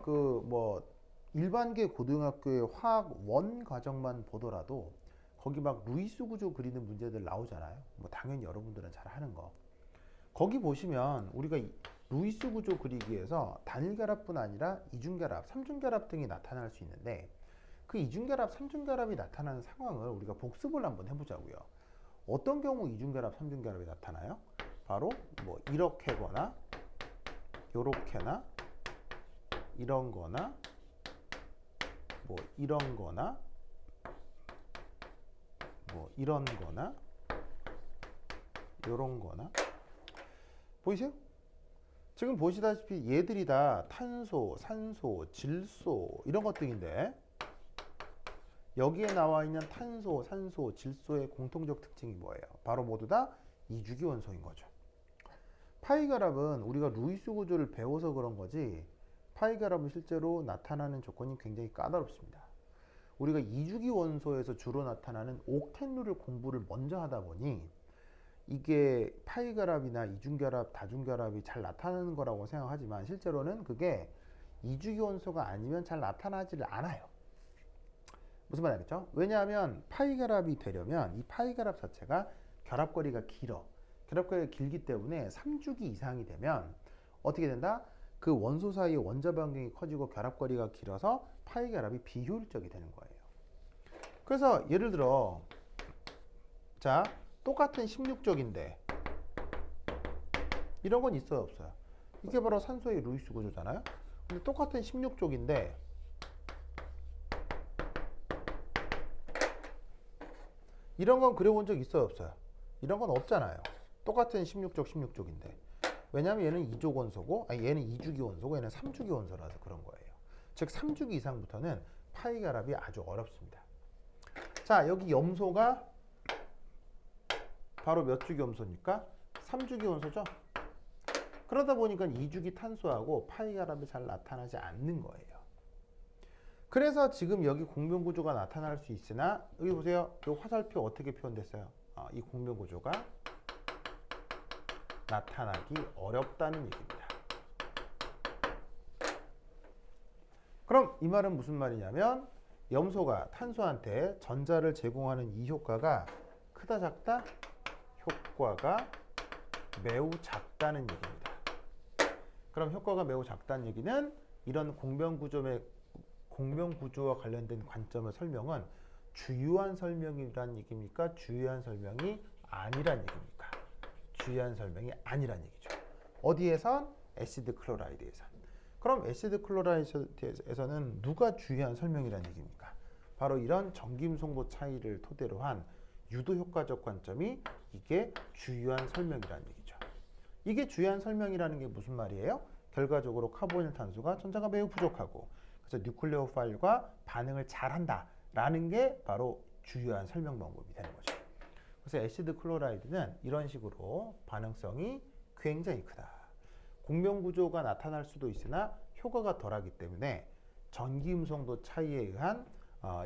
일반계 고등학교의 화학 원 과정만 보더라도 거기 막 루이스 구조 그리는 문제들 나오잖아요. 당연히 여러분들은 잘 하는 거. 거기 보시면 우리가 루이스 구조 그리기에서 단일결합뿐 아니라 이중결합, 삼중결합 등이 나타날 수 있는데 그 이중결합, 삼중결합이 나타나는 상황을 우리가 복습을 한번 해보자고요. 어떤 경우 이중결합, 삼중결합이 나타나요? 바로 이렇게거나 요렇게나 이런 거나 이런 거나 이런 거나 요런 거나 보이세요? 지금 보시다시피 얘들이 다 탄소, 산소, 질소 이런 것들인데 여기에 나와 있는 탄소, 산소, 질소의 공통적 특징이 뭐예요? 바로 모두 다 이주기 원소인 거죠. 파이 결합은 우리가 루이스 구조를 배워서 그런 거지 파이 결합은 실제로 나타나는 조건이 굉장히 까다롭습니다. 우리가 이주기 원소에서 주로 나타나는 옥텐룰을 공부를 먼저 하다 보니 이게 파이 결합이나 이중결합, 다중결합이 잘 나타나는 거라고 생각하지만 실제로는 그게 이주기 원소가 아니면 잘 나타나지를 않아요. 무슨 말 알겠죠? 왜냐하면 파이 결합이 되려면 이 파이 결합 자체가 결합거리가 길어. 결합거리가 길기 때문에 3주기 이상이 되면 어떻게 된다? 그 원소 사이의 원자 반경이 커지고 결합거리가 길어서 파이 결합이 비효율적이 되는 거예요. 그래서 예를 들어 자 똑같은 16쪽인데 이런 건 있어요 없어요? 이게 바로 산소의 루이스 구조잖아요. 근데 똑같은 16쪽인데 이런 건 그려본 적 있어요 없어요? 이런 건 없잖아요. 똑같은 16쪽인데 왜냐하면 얘는 2족 원소고 얘는 2주기 원소고 얘는 3주기 원소라서 그런 거예요. 즉 3주기 이상부터는 파이 결합이 아주 어렵습니다. 자 여기 염소가 바로 몇 주기 원소입니까? 3주기 원소죠. 그러다 보니까 2주기 탄소하고 파이 결합이 잘 나타나지 않는 거예요. 그래서 지금 여기 공변구조가 나타날 수 있으나 여기 보세요. 이 화살표 어떻게 표현됐어요? 이 공변구조가 나타나기 어렵다는 얘기입니다. 그럼 이 말은 무슨 말이냐면 염소가 탄소한테 전자를 제공하는 이 효과가 크다 작다? 효과가 매우 작다는 얘기입니다. 그럼 효과가 매우 작다는 얘기는 이런 공변구조와 관련된 관점의 설명은 주요한 설명이란 얘기입니까? 주요한 설명이 아니란 얘기입니까? 주요한 설명이 아니란 얘기죠. 어디에선? 애시드 클로라이드에선. 그럼 애시드 클로라이드에서는 누가 주요한 설명이란 얘기입니까? 바로 이런 전기음성도 차이를 토대로 한 유도 효과적 관점이 이게 주요한 설명이라는 얘기죠. 이게 주요한 설명이라는 게 무슨 말이에요? 결과적으로 카보닐탄소가 전자가 매우 부족하고 그래서 뉴클레오파일과 반응을 잘한다 라는 게 바로 주요한 설명 방법이 되는 거죠. 그래서 애시드 클로라이드는 이런 식으로 반응성이 굉장히 크다. 공명구조가 나타날 수도 있으나 효과가 덜하기 때문에 전기음성도 차이에 의한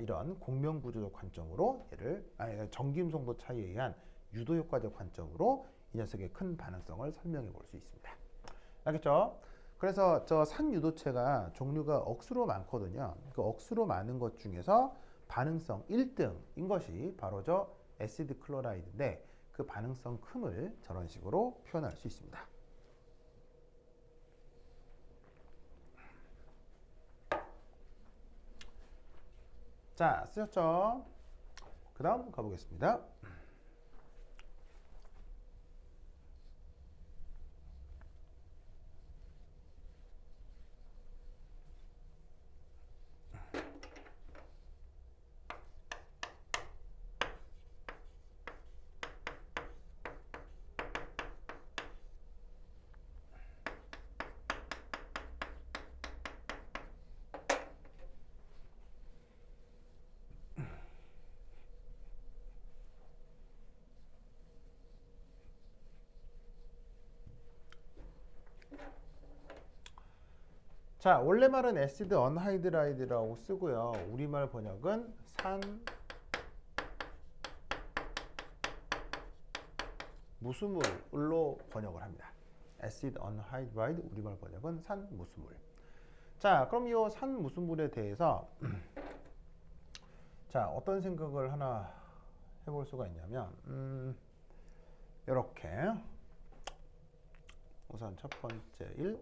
이런 공명구조적 관점으로 전기음성도 차이에 의한 유도효과적 관점으로 이 녀석의 큰 반응성을 설명해 볼 수 있습니다. 알겠죠? 그래서 저 산유도체가 종류가 억수로 많거든요. 그 억수로 많은 것 중에서 반응성 1등인 것이 바로 저 애시드 클로라이드인데 그 반응성 큼을 저런 식으로 표현할 수 있습니다. 자, 쓰셨죠? 그 다음 가보겠습니다. 자, 원래 말은 애시드 언하이드라이드라고 쓰고요. 우리말 번역은 산 무수물로 번역을 합니다. 애시드 언하이드라이드, 우리말 번역은 산 무수물. 자, 그럼 이 산 무수물에 대해서 자, 어떤 생각을 하나 해볼 수가 있냐면 이렇게 우선 첫 번째 일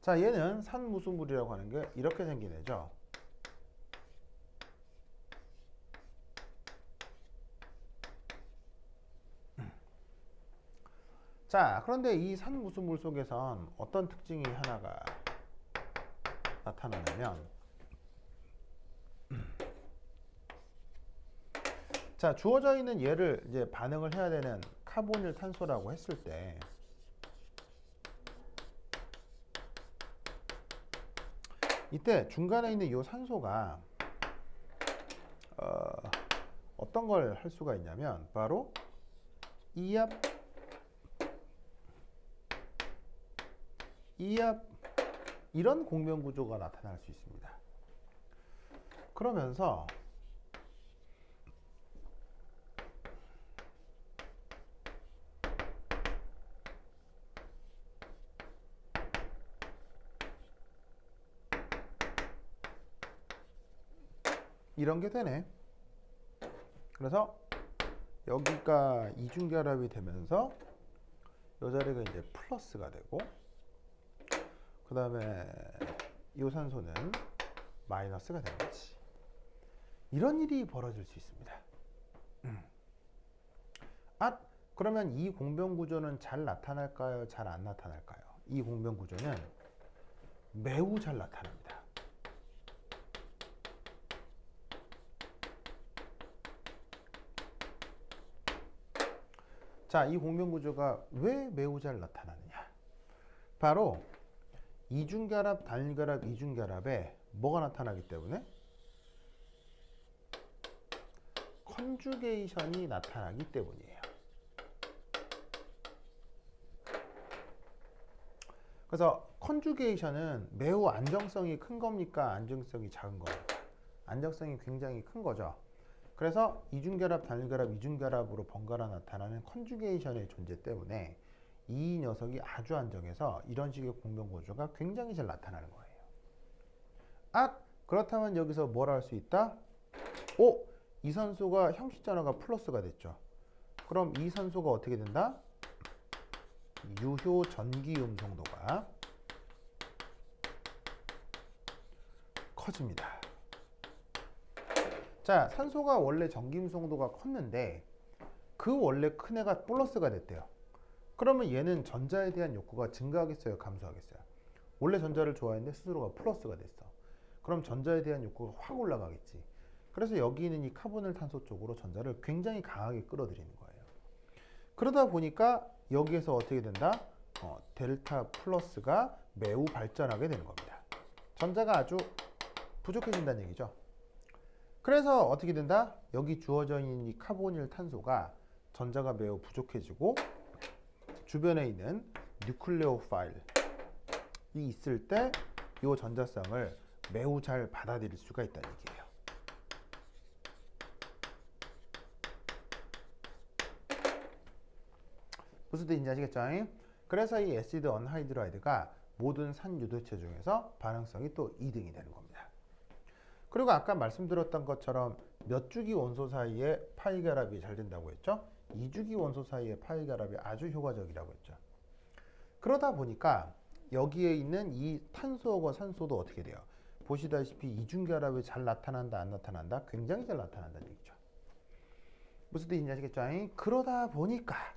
자, 얘는 산무수물이라고 하는 게 이렇게 생긴 애죠. 자, 그런데 이 산무수물 속에선 어떤 특징이 하나가 나타나냐면, 자, 주어져 있는 얘를 이제 반응을 해야 되는 카본일 탄소라고 했을 때, 이때 중간에 있는 이 산소가 어떤 걸 할 수가 있냐면 바로 이압 이런 공명 구조가 나타날 수 있습니다. 그러면서 이런 게 되네. 그래서 여기가 이중결합이 되면서 이 자리가 이제 플러스가 되고, 그 다음에 이 산소는 마이너스가 되는 거지. 이런 일이 벌어질 수 있습니다. 아, 그러면 이 공병 구조는 잘 나타날까요? 잘 안 나타날까요? 이 공병 구조는 매우 잘 나타납니다. 자, 이 공병 구조가 왜 매우 잘 나타나느냐? 바로 이중결합, 단결합, 이중결합에 뭐가 나타나기 때문에? 컨주게이션이 나타나기 때문이에요. 그래서 컨주게이션은 매우 안정성이 큰 겁니까? 안정성이 작은 겁니까? 안정성이 굉장히 큰 거죠. 그래서 이중결합, 단결합, 이중결합으로 번갈아 나타나는 컨주게이션의 존재 때문에 이 녀석이 아주 안정해서 이런 식의 공병 구조가 굉장히 잘 나타나는 거예요. 아, 그렇다면 여기서 뭘 할 수 있다? 오, 이 산소가 형식 전화가 플러스가 됐죠. 그럼 이 산소가 어떻게 된다? 유효 전기 음성도가 커집니다. 자, 산소가 원래 전기 음성도가 컸는데 그 원래 큰 애가 플러스가 됐대요. 그러면 얘는 전자에 대한 욕구가 증가하겠어요? 감소하겠어요? 원래 전자를 좋아했는데 스스로가 플러스가 됐어. 그럼 전자에 대한 욕구가 확 올라가겠지. 그래서 여기 있는 이 카보닐 탄소 쪽으로 전자를 굉장히 강하게 끌어들이는 거예요. 그러다 보니까 여기에서 어떻게 된다? 델타 플러스가 매우 발전하게 되는 겁니다. 전자가 아주 부족해진다는 얘기죠. 그래서 어떻게 된다? 여기 주어져 있는 이 카보닐 탄소가 전자가 매우 부족해지고 주변에 있는 뉴클레오파일이 있을 때 이 전자성을 매우 잘 받아들일 수가 있다는 얘기예요. 무슨 뜻인지 아시겠죠? 그래서 이 애시드 언하이드라이드가 모든 산유도체 중에서 반응성이 또 2등이 되는 겁니다. 그리고 아까 말씀드렸던 것처럼 몇 주기 원소 사이에 파이 결합이 잘 된다고 했죠? 2주기 원소 사이에 파이 결합이 아주 효과적이라고 했죠. 그러다 보니까 여기에 있는 이 탄소하고 산소도 어떻게 돼요? 보시다시피 이중 결합이 잘 나타난다, 안 나타난다? 굉장히 잘 나타난다는 얘기죠. 무슨 뜻인지 아시겠죠? 그러다 보니까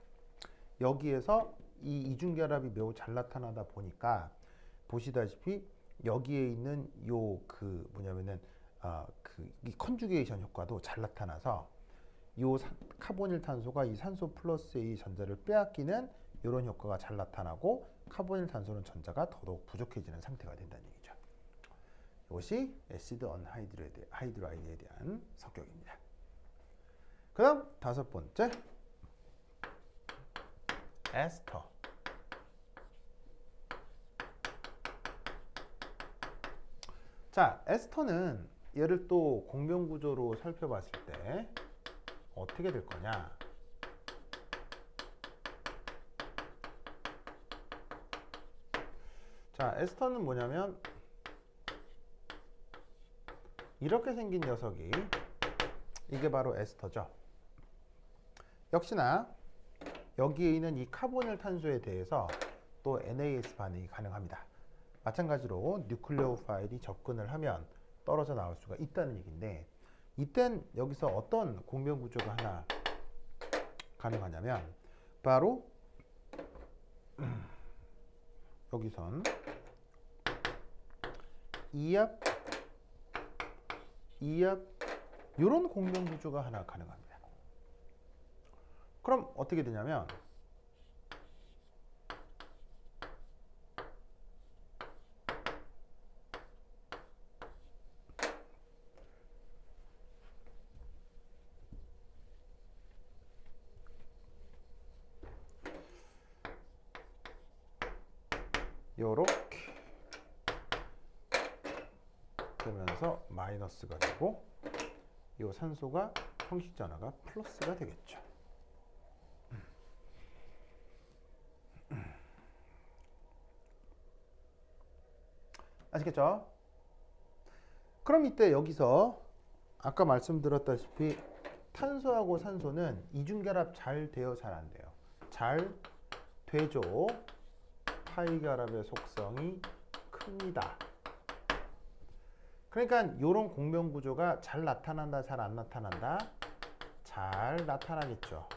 여기에서 이 이중 결합이 매우 잘 나타나다 보니까 보시다시피 여기에 있는 요 그 뭐냐면은 이 컨주게이션 효과도 잘 나타나서 요 카보닐 탄소가 이 산소 플러스의 전자를 빼앗기는 이런 효과가 잘 나타나고 카보닐 탄소는 전자가 더더욱 부족해지는 상태가 된다는 얘기죠. 이것이 애시드 언하이드라이드에 대한 성격입니다. 그 다음 5번째 에스터. 자, 에스터는 얘를 또 공명구조로 살펴봤을 때 어떻게 될 거냐? 자, 에스터는 뭐냐면 이렇게 생긴 녀석이 이게 바로 에스터죠. 역시나 여기에 있는 이 카보닐 탄소에 대해서 또 NAS 반응이 가능합니다. 마찬가지로 뉴클레오파일이 접근을 하면 떨어져 나올 수가 있다는 얘기인데 이땐 여기서 어떤 공명 구조가 하나 가능하냐면 바로 여기선 이압 이런 공명 구조가 하나 가능합니다. 그럼 어떻게 되냐면 요렇게 되면서 마이너스가 되고 이 산소가 형식 전화가 플러스가 되겠죠. 아시겠죠? 그럼 이때 여기서 아까 말씀드렸다시피 탄소하고 산소는 이중결합 잘 돼요, 잘 안 돼요? 잘 되죠. 파이 결합의 속성이 큽니다. 그러니까 이런 공명 구조가 잘 나타난다, 잘 안 나타난다? 잘 나타나겠죠.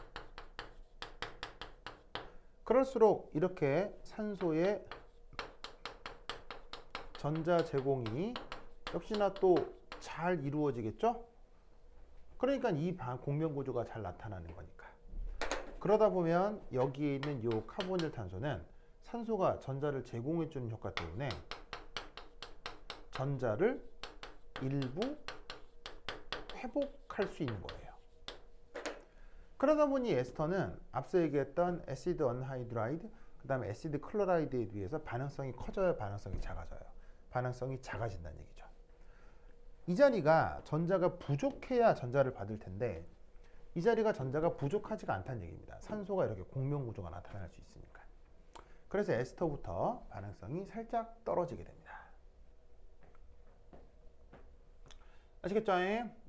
그럴수록 이렇게 산소의 전자 제공이 역시나 또 잘 이루어지겠죠? 그러니까 이 공명 구조가 잘 나타나는 거니까. 그러다 보면 여기에 있는 이 카보닐 탄소는 산소가 전자를 제공해 주는 효과 때문에 전자를 일부 회복할 수 있는 거예요. 그러다 보니 에스터는 앞서 얘기했던 애시드 언하이드라이드, 그 다음에 애시드 클로라이드에 비해서 반응성이 커져야 반응성이 작아져요. 반응성이 작아진다는 얘기죠. 이 자리가 전자가 부족해야 전자를 받을 텐데 이 자리가 전자가 부족하지가 않다는 얘기입니다. 산소가 이렇게 공명 구조가 나타날 수 있으니까. 그래서 에스터부터 반응성이 살짝 떨어지게 됩니다. 아시겠죠?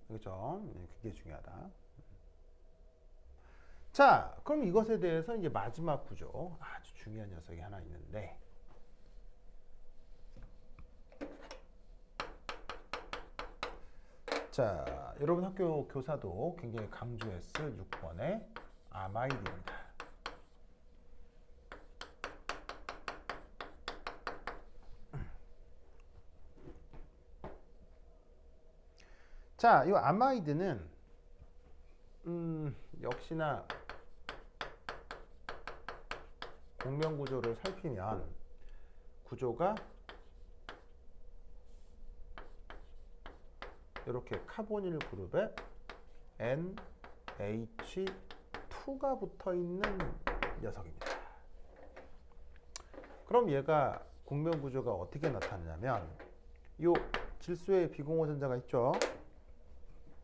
그렇죠? 그게 중요하다. 자, 그럼 이것에 대해서 이제 마지막 구조, 아주 중요한 녀석이 하나 있는데 자, 여러분 학교 교사도 굉장히 강조했을 6번의 아마이드입니다. 자, 이 아마이드는 역시나 공명 구조를 살피면 구조가 이렇게 카보닐 그룹에 NH2가 붙어 있는 녀석입니다. 그럼 얘가 공명 구조가 어떻게 나타나냐면 요 질소의 비공호 전자가 있죠.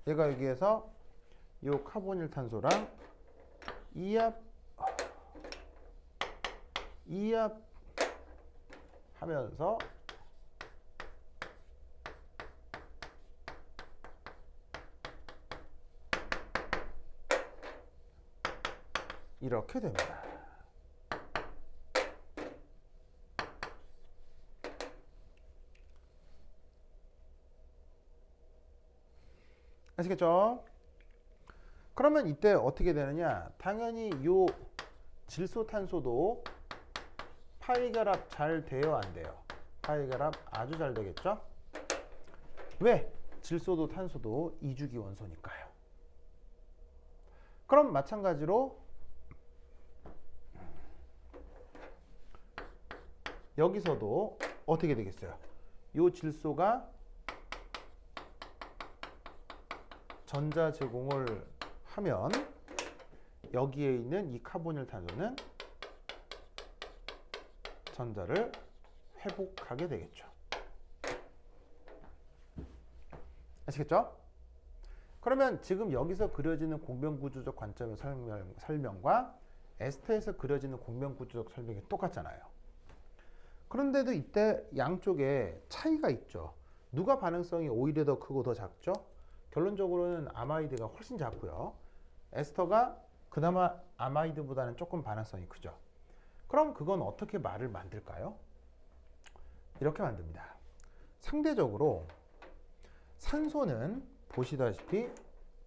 얘가 여기에서 요 카보닐 탄소랑 이압 하면서 이렇게 됩니다. 아시겠죠? 그러면 이때 어떻게 되느냐? 당연히 요 질소탄소도 파이 결합 잘 돼요, 안 돼요? 파이 결합 아주 잘 되겠죠? 왜? 질소도 탄소도 이주기 원소니까요. 그럼 마찬가지로 여기서도 어떻게 되겠어요? 요 질소가 전자 제공을 하면 여기에 있는 이 카보닐 탄소는 전자를 회복하게 되겠죠. 아시겠죠? 그러면 지금 여기서 그려지는 공명구조적 관점의 설명과 에스터에서 그려지는 공명구조적 설명이 똑같잖아요. 그런데도 이때 양쪽에 차이가 있죠. 누가 반응성이 오히려 더 크고 더 작죠? 결론적으로는 아마이드가 훨씬 작고요. 에스터가 그나마 아마이드보다는 조금 반응성이 크죠. 그럼 그건 어떻게 말을 만들까요? 이렇게 만듭니다. 상대적으로 산소는 보시다시피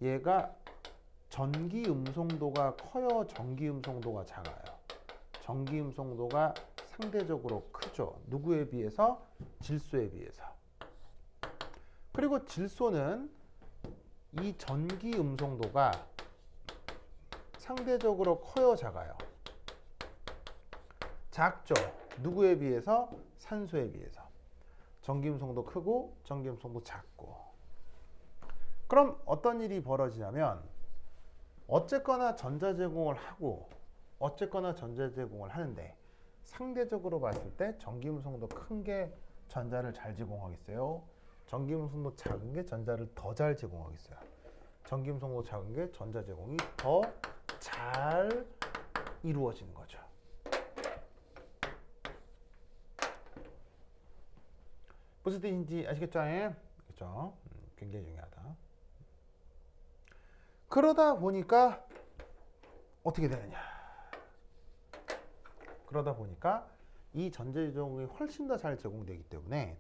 얘가 전기 음성도가 커요, 전기 음성도가 작아요? 전기 음성도가 상대적으로 크죠. 누구에 비해서? 질소에 비해서. 그리고 질소는 이 전기 음성도가 상대적으로 커요, 작아요? 작죠. 누구에 비해서? 산소에 비해서. 전기 음성도 크고 전기 음성도 작고. 그럼 어떤 일이 벌어지냐면 어쨌거나 전자 제공을 하고 어쨌거나 전자 제공을 하는데 상대적으로 봤을 때 전기 음성도 큰 게 전자를 잘 제공하겠어요? 전기 음성도 작은 게 전자를 더 잘 제공하겠어요? 전기 음성도 작은 게 전자 제공이 더 잘 이루어지는 거죠. 무슨 뜻인지 아시겠죠? 그렇죠? 굉장히 중요하다. 그러다 보니까 어떻게 되느냐? 그러다 보니까 이 전자 제공이 훨씬 더 잘 제공되기 때문에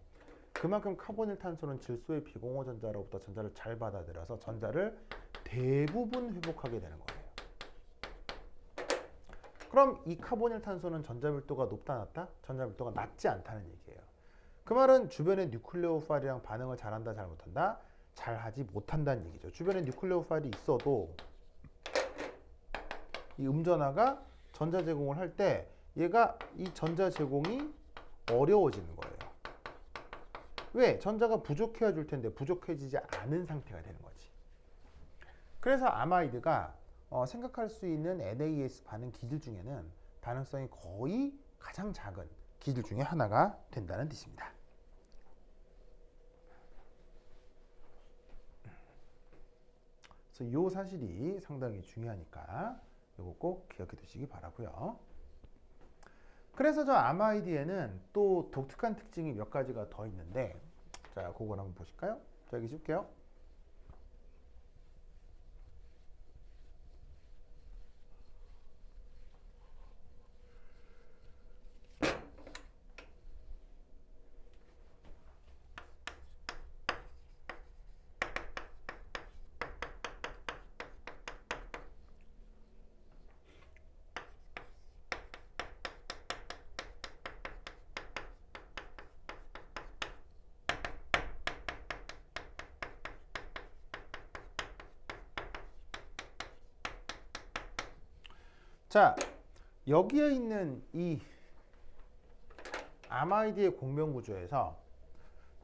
그만큼 카보닐 탄소는 질소의 비공호 전자로부터 전자를 잘 받아들여서 전자를 대부분 회복하게 되는 거예요. 그럼 이 카보닐 탄소는 전자 밀도가 높다 낮다? 전자 밀도가 낮지 않다는 얘기예요. 그 말은 주변의 뉴클레오파일이랑 반응을 잘한다 잘못한다? 잘하지 못한다는 얘기죠. 주변에 뉴클레오파일이 있어도 이 음전하가 전자 제공을 할 때 얘가 이 전자 제공이 어려워지는 거예요. 왜? 전자가 부족해야 줄 텐데 부족해지지 않은 상태가 되는 거지. 그래서 아마이드가 생각할 수 있는 NAS 반응 기질 중에는 반응성이 거의 가장 작은 기질 중에 하나가 된다는 뜻입니다. 그래서 이 사실이 상당히 중요하니까 이거 꼭 기억해 두시기 바라고요. 그래서 저 아마이드에는 또 독특한 특징이 몇 가지가 더 있는데 자, 그걸 한번 보실까요? 자, 여기 줄게요. 자, 여기에 있는 이 아마이드의 공명구조에서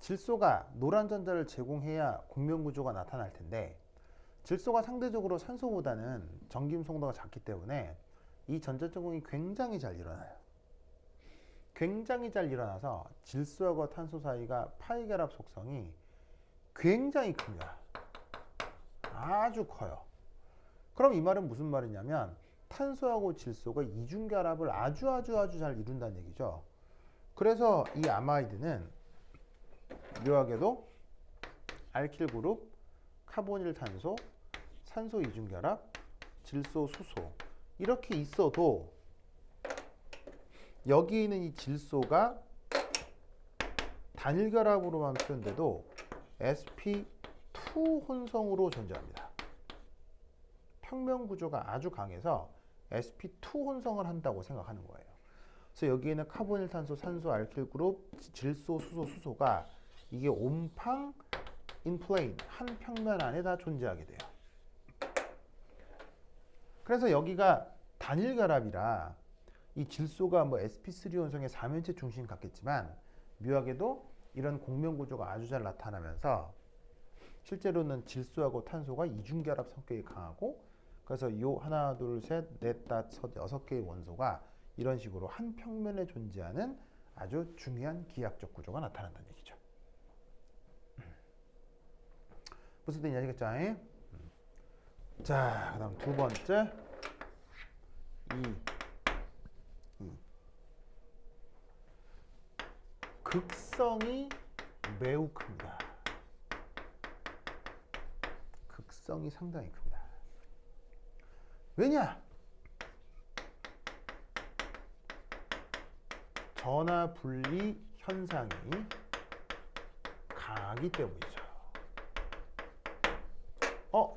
질소가 노란 전자를 제공해야 공명구조가 나타날 텐데 질소가 상대적으로 산소보다는 전기음 송도가 작기 때문에 이 전자 제공이 굉장히 잘 일어나요. 굉장히 잘 일어나서 질소하고 탄소 사이가 파이 결합 속성이 굉장히 큽니다. 아주 커요. 그럼 이 말은 무슨 말이냐면 탄소하고 질소가 이중 결합을 아주 잘 이룬다는 얘기죠. 그래서 이 아마이드는 묘하게도 알킬 그룹, 카보닐 탄소, 산소 이중 결합, 질소 수소 이렇게 있어도 여기 있는 이 질소가 단일 결합으로만 표현돼도 sp2 혼성으로 존재합니다. 평면 구조가 아주 강해서 sp2 혼성을 한다고 생각하는 거예요. 그래서 여기에는 카보닐 탄소, 산소, 알킬 그룹, 질소, 수소, 수소가 이게 옴팡 인 플레인 한 평면 안에 다 존재하게 돼요. 그래서 여기가 단일 결합이라 이 질소가 뭐 sp3 혼성의 3연체 중심 같겠지만 묘하게도 이런 곡면 구조가 아주 잘 나타나면서 실제로는 질소하고 탄소가 이중 결합 성격이 강하고 그래서 요 하나, 둘, 셋, 넷, 다섯, 6개의 원소가 이런 식으로 한 평면에 존재하는 아주 중요한 기하학적 구조가 나타난다는 얘기죠. 무슨 뜻인지 아시겠죠? 자, 그 다음 두 번째 극성이 매우 큽니다. 극성이 상당히 큽니다. 왜냐? 전하 분리 현상이 강하기 때문이죠.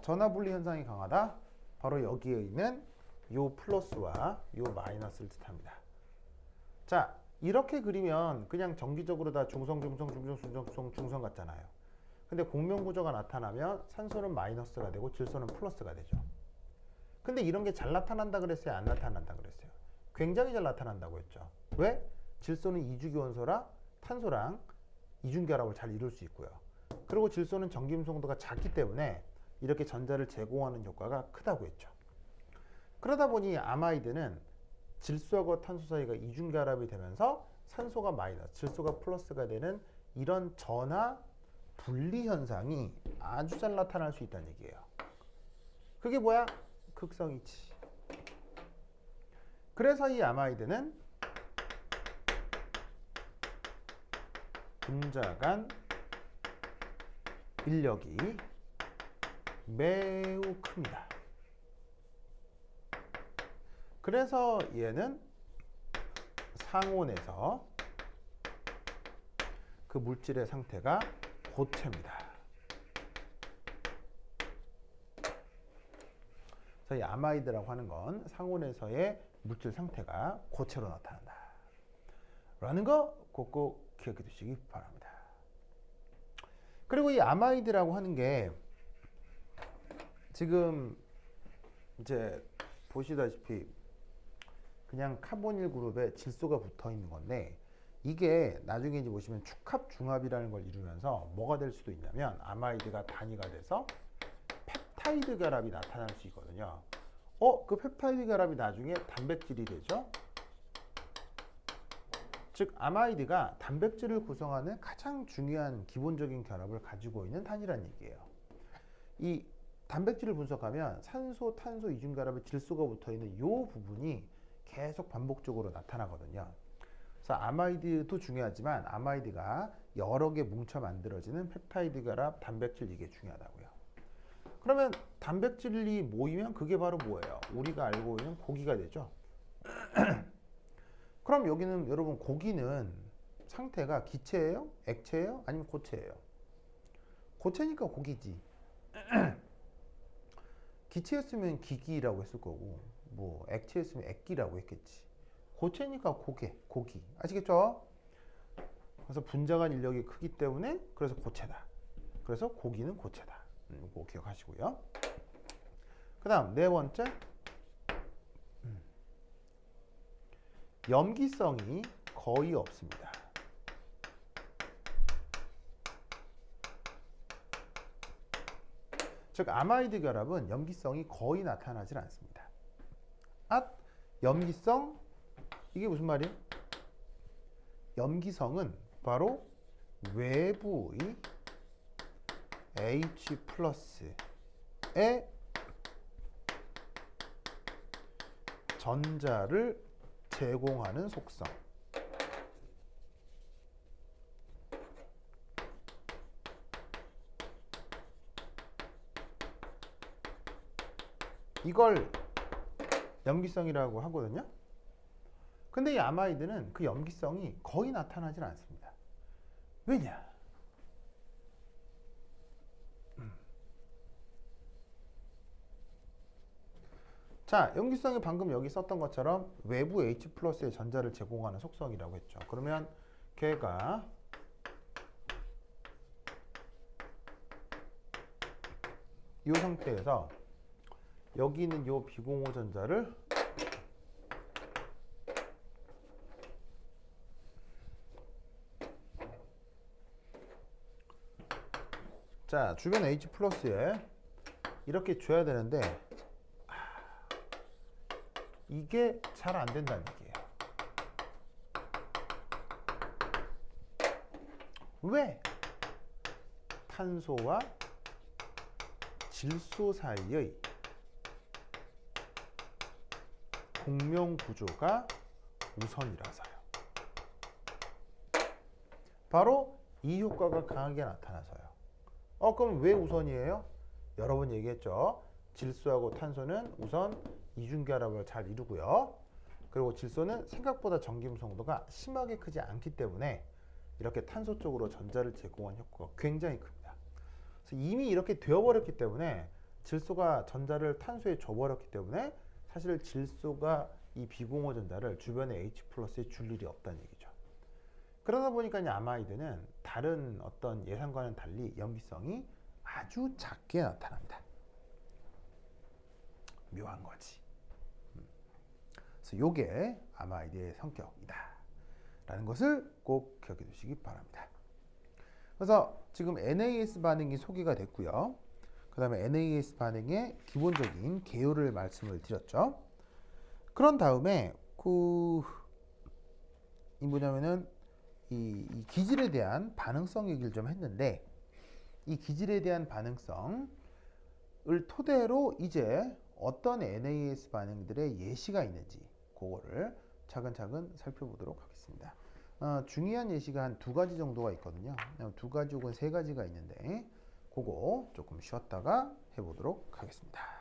전하 분리 현상이 강하다? 바로 여기에 있는 요 플러스와 요 마이너스를 뜻합니다. 자, 이렇게 그리면 그냥 정기적으로 다 중성, 중성, 중성, 중성, 중성, 중성 같잖아요. 근데 곡면 구조가 나타나면 산소는 마이너스가 되고 질소는 플러스가 되죠. 근데 이런 게 잘 나타난다 그랬어요? 안 나타난다 그랬어요? 굉장히 잘 나타난다고 했죠. 왜? 질소는 이주기 원소라 탄소랑 이중결합을 잘 이룰 수 있고요. 그리고 질소는 전기음성도가 작기 때문에 이렇게 전자를 제공하는 효과가 크다고 했죠. 그러다 보니 아마이드는 질소하고 탄소 사이가 이중결합이 되면서 산소가 마이너스, 질소가 플러스가 되는 이런 전하 분리 현상이 아주 잘 나타날 수 있다는 얘기예요. 그게 뭐야? 극성이치. 그래서 이 아마이드는 분자 간 인력이 매우 큽니다. 그래서 얘는 상온에서 그 물질의 상태가 고체입니다. 그래서 이 아마이드라고 하는 건 상온에서의 물질 상태가 고체로 나타난다. 라는 거 꼭꼭 기억해 두시기 바랍니다. 그리고 이 아마이드라고 하는 게 지금 이제 보시다시피 그냥 카보닐 그룹에 질소가 붙어 있는 건데 이게 나중에 이제 보시면 축합 중합이라는 걸 이루면서 뭐가 될 수도 있냐면 아마이드가 단위가 돼서 펩타이드 결합이 나타날 수 있거든요. 그 펩타이드 결합이 나중에 단백질이 되죠. 즉 아마이드가 단백질을 구성하는 가장 중요한 기본적인 결합을 가지고 있는 단위라는 얘기예요. 이 단백질을 분석하면 산소, 탄소 이중 결합에 질소가 붙어 있는 이 부분이 계속 반복적으로 나타나거든요. 그래서 아마이드도 중요하지만 아마이드가 여러 개 뭉쳐 만들어지는 펩타이드 결합, 단백질 이게 중요하다고요. 그러면 단백질이 모이면 그게 바로 뭐예요? 우리가 알고 있는 고기가 되죠. 그럼 여기는 여러분 고기는 상태가 기체예요? 액체예요? 아니면 고체예요? 고체니까 고기지. 기체였으면 기기라고 했을 거고 뭐 액체였으면 액기라고 했겠지. 고체니까 고기. 아시겠죠? 그래서 분자간 인력이 크기 때문에 그래서 고체다. 그래서 고기는 고체다. 이거 기억하시고요. 그 다음 네 번째 염기성이 거의 없습니다. 즉 아마이드 결합은 염기성이 거의 나타나질 않습니다. 염기성 이게 무슨 말이에요? 염기성은 바로 외부의 H 플러스의 전자를 제공하는 속성. 이걸 염기성이라고 하거든요. 근데 이 아마이드는 그 염기성이 거의 나타나질 않습니다. 왜냐? 자, 염기성이 방금 여기 썼던 것처럼 외부 H+의 전자를 제공하는 속성이라고 했죠. 그러면 걔가 이 상태에서 여기 있는 이 비공호 전자를 자, 주변 H+에 이렇게 줘야 되는데 이게 잘 안 된다는 얘기예요. 왜? 탄소와 질소 사이의 공명 구조가 우선이라서요. 바로 이 효과가 강하게 나타나서요. 그럼 왜 우선이에요? 여러 번 얘기했죠. 질소하고 탄소는 우선 이중결합을 잘 이루고요. 그리고 질소는 생각보다 전기음성도가 심하게 크지 않기 때문에 이렇게 탄소 쪽으로 전자를 제공한 효과가 굉장히 큽니다. 그래서 이미 이렇게 되어버렸기 때문에 질소가 전자를 탄소에 줘버렸기 때문에 사실 질소가 이 비공호 전자를 주변의 H+에 줄 일이 없다는 얘기죠. 그러다 보니까 이 아마이드는 다른 어떤 예상과는 달리 염기성이 아주 작게 나타납니다. 묘한 거지. 그래서 요게 아마이드의 성격이다 라는 것을 꼭 기억해 두시기 바랍니다. 그래서 지금 NAS 반응이 소개가 됐고요. 그 다음에 NAS 반응의 기본적인 개요를 말씀을 드렸죠. 그런 다음에 이 뭐냐면은 이 기질에 대한 반응성 얘기를 좀 했는데, 이 기질에 대한 반응성을 토대로 이제 어떤 NAS 반응들의 예시가 있는지 그거를 차근차근 살펴보도록 하겠습니다. 중요한 예시가 한 2가지 정도가 있거든요. 2가지 혹은 3가지가 있는데 그거 조금 쉬었다가 해보도록 하겠습니다.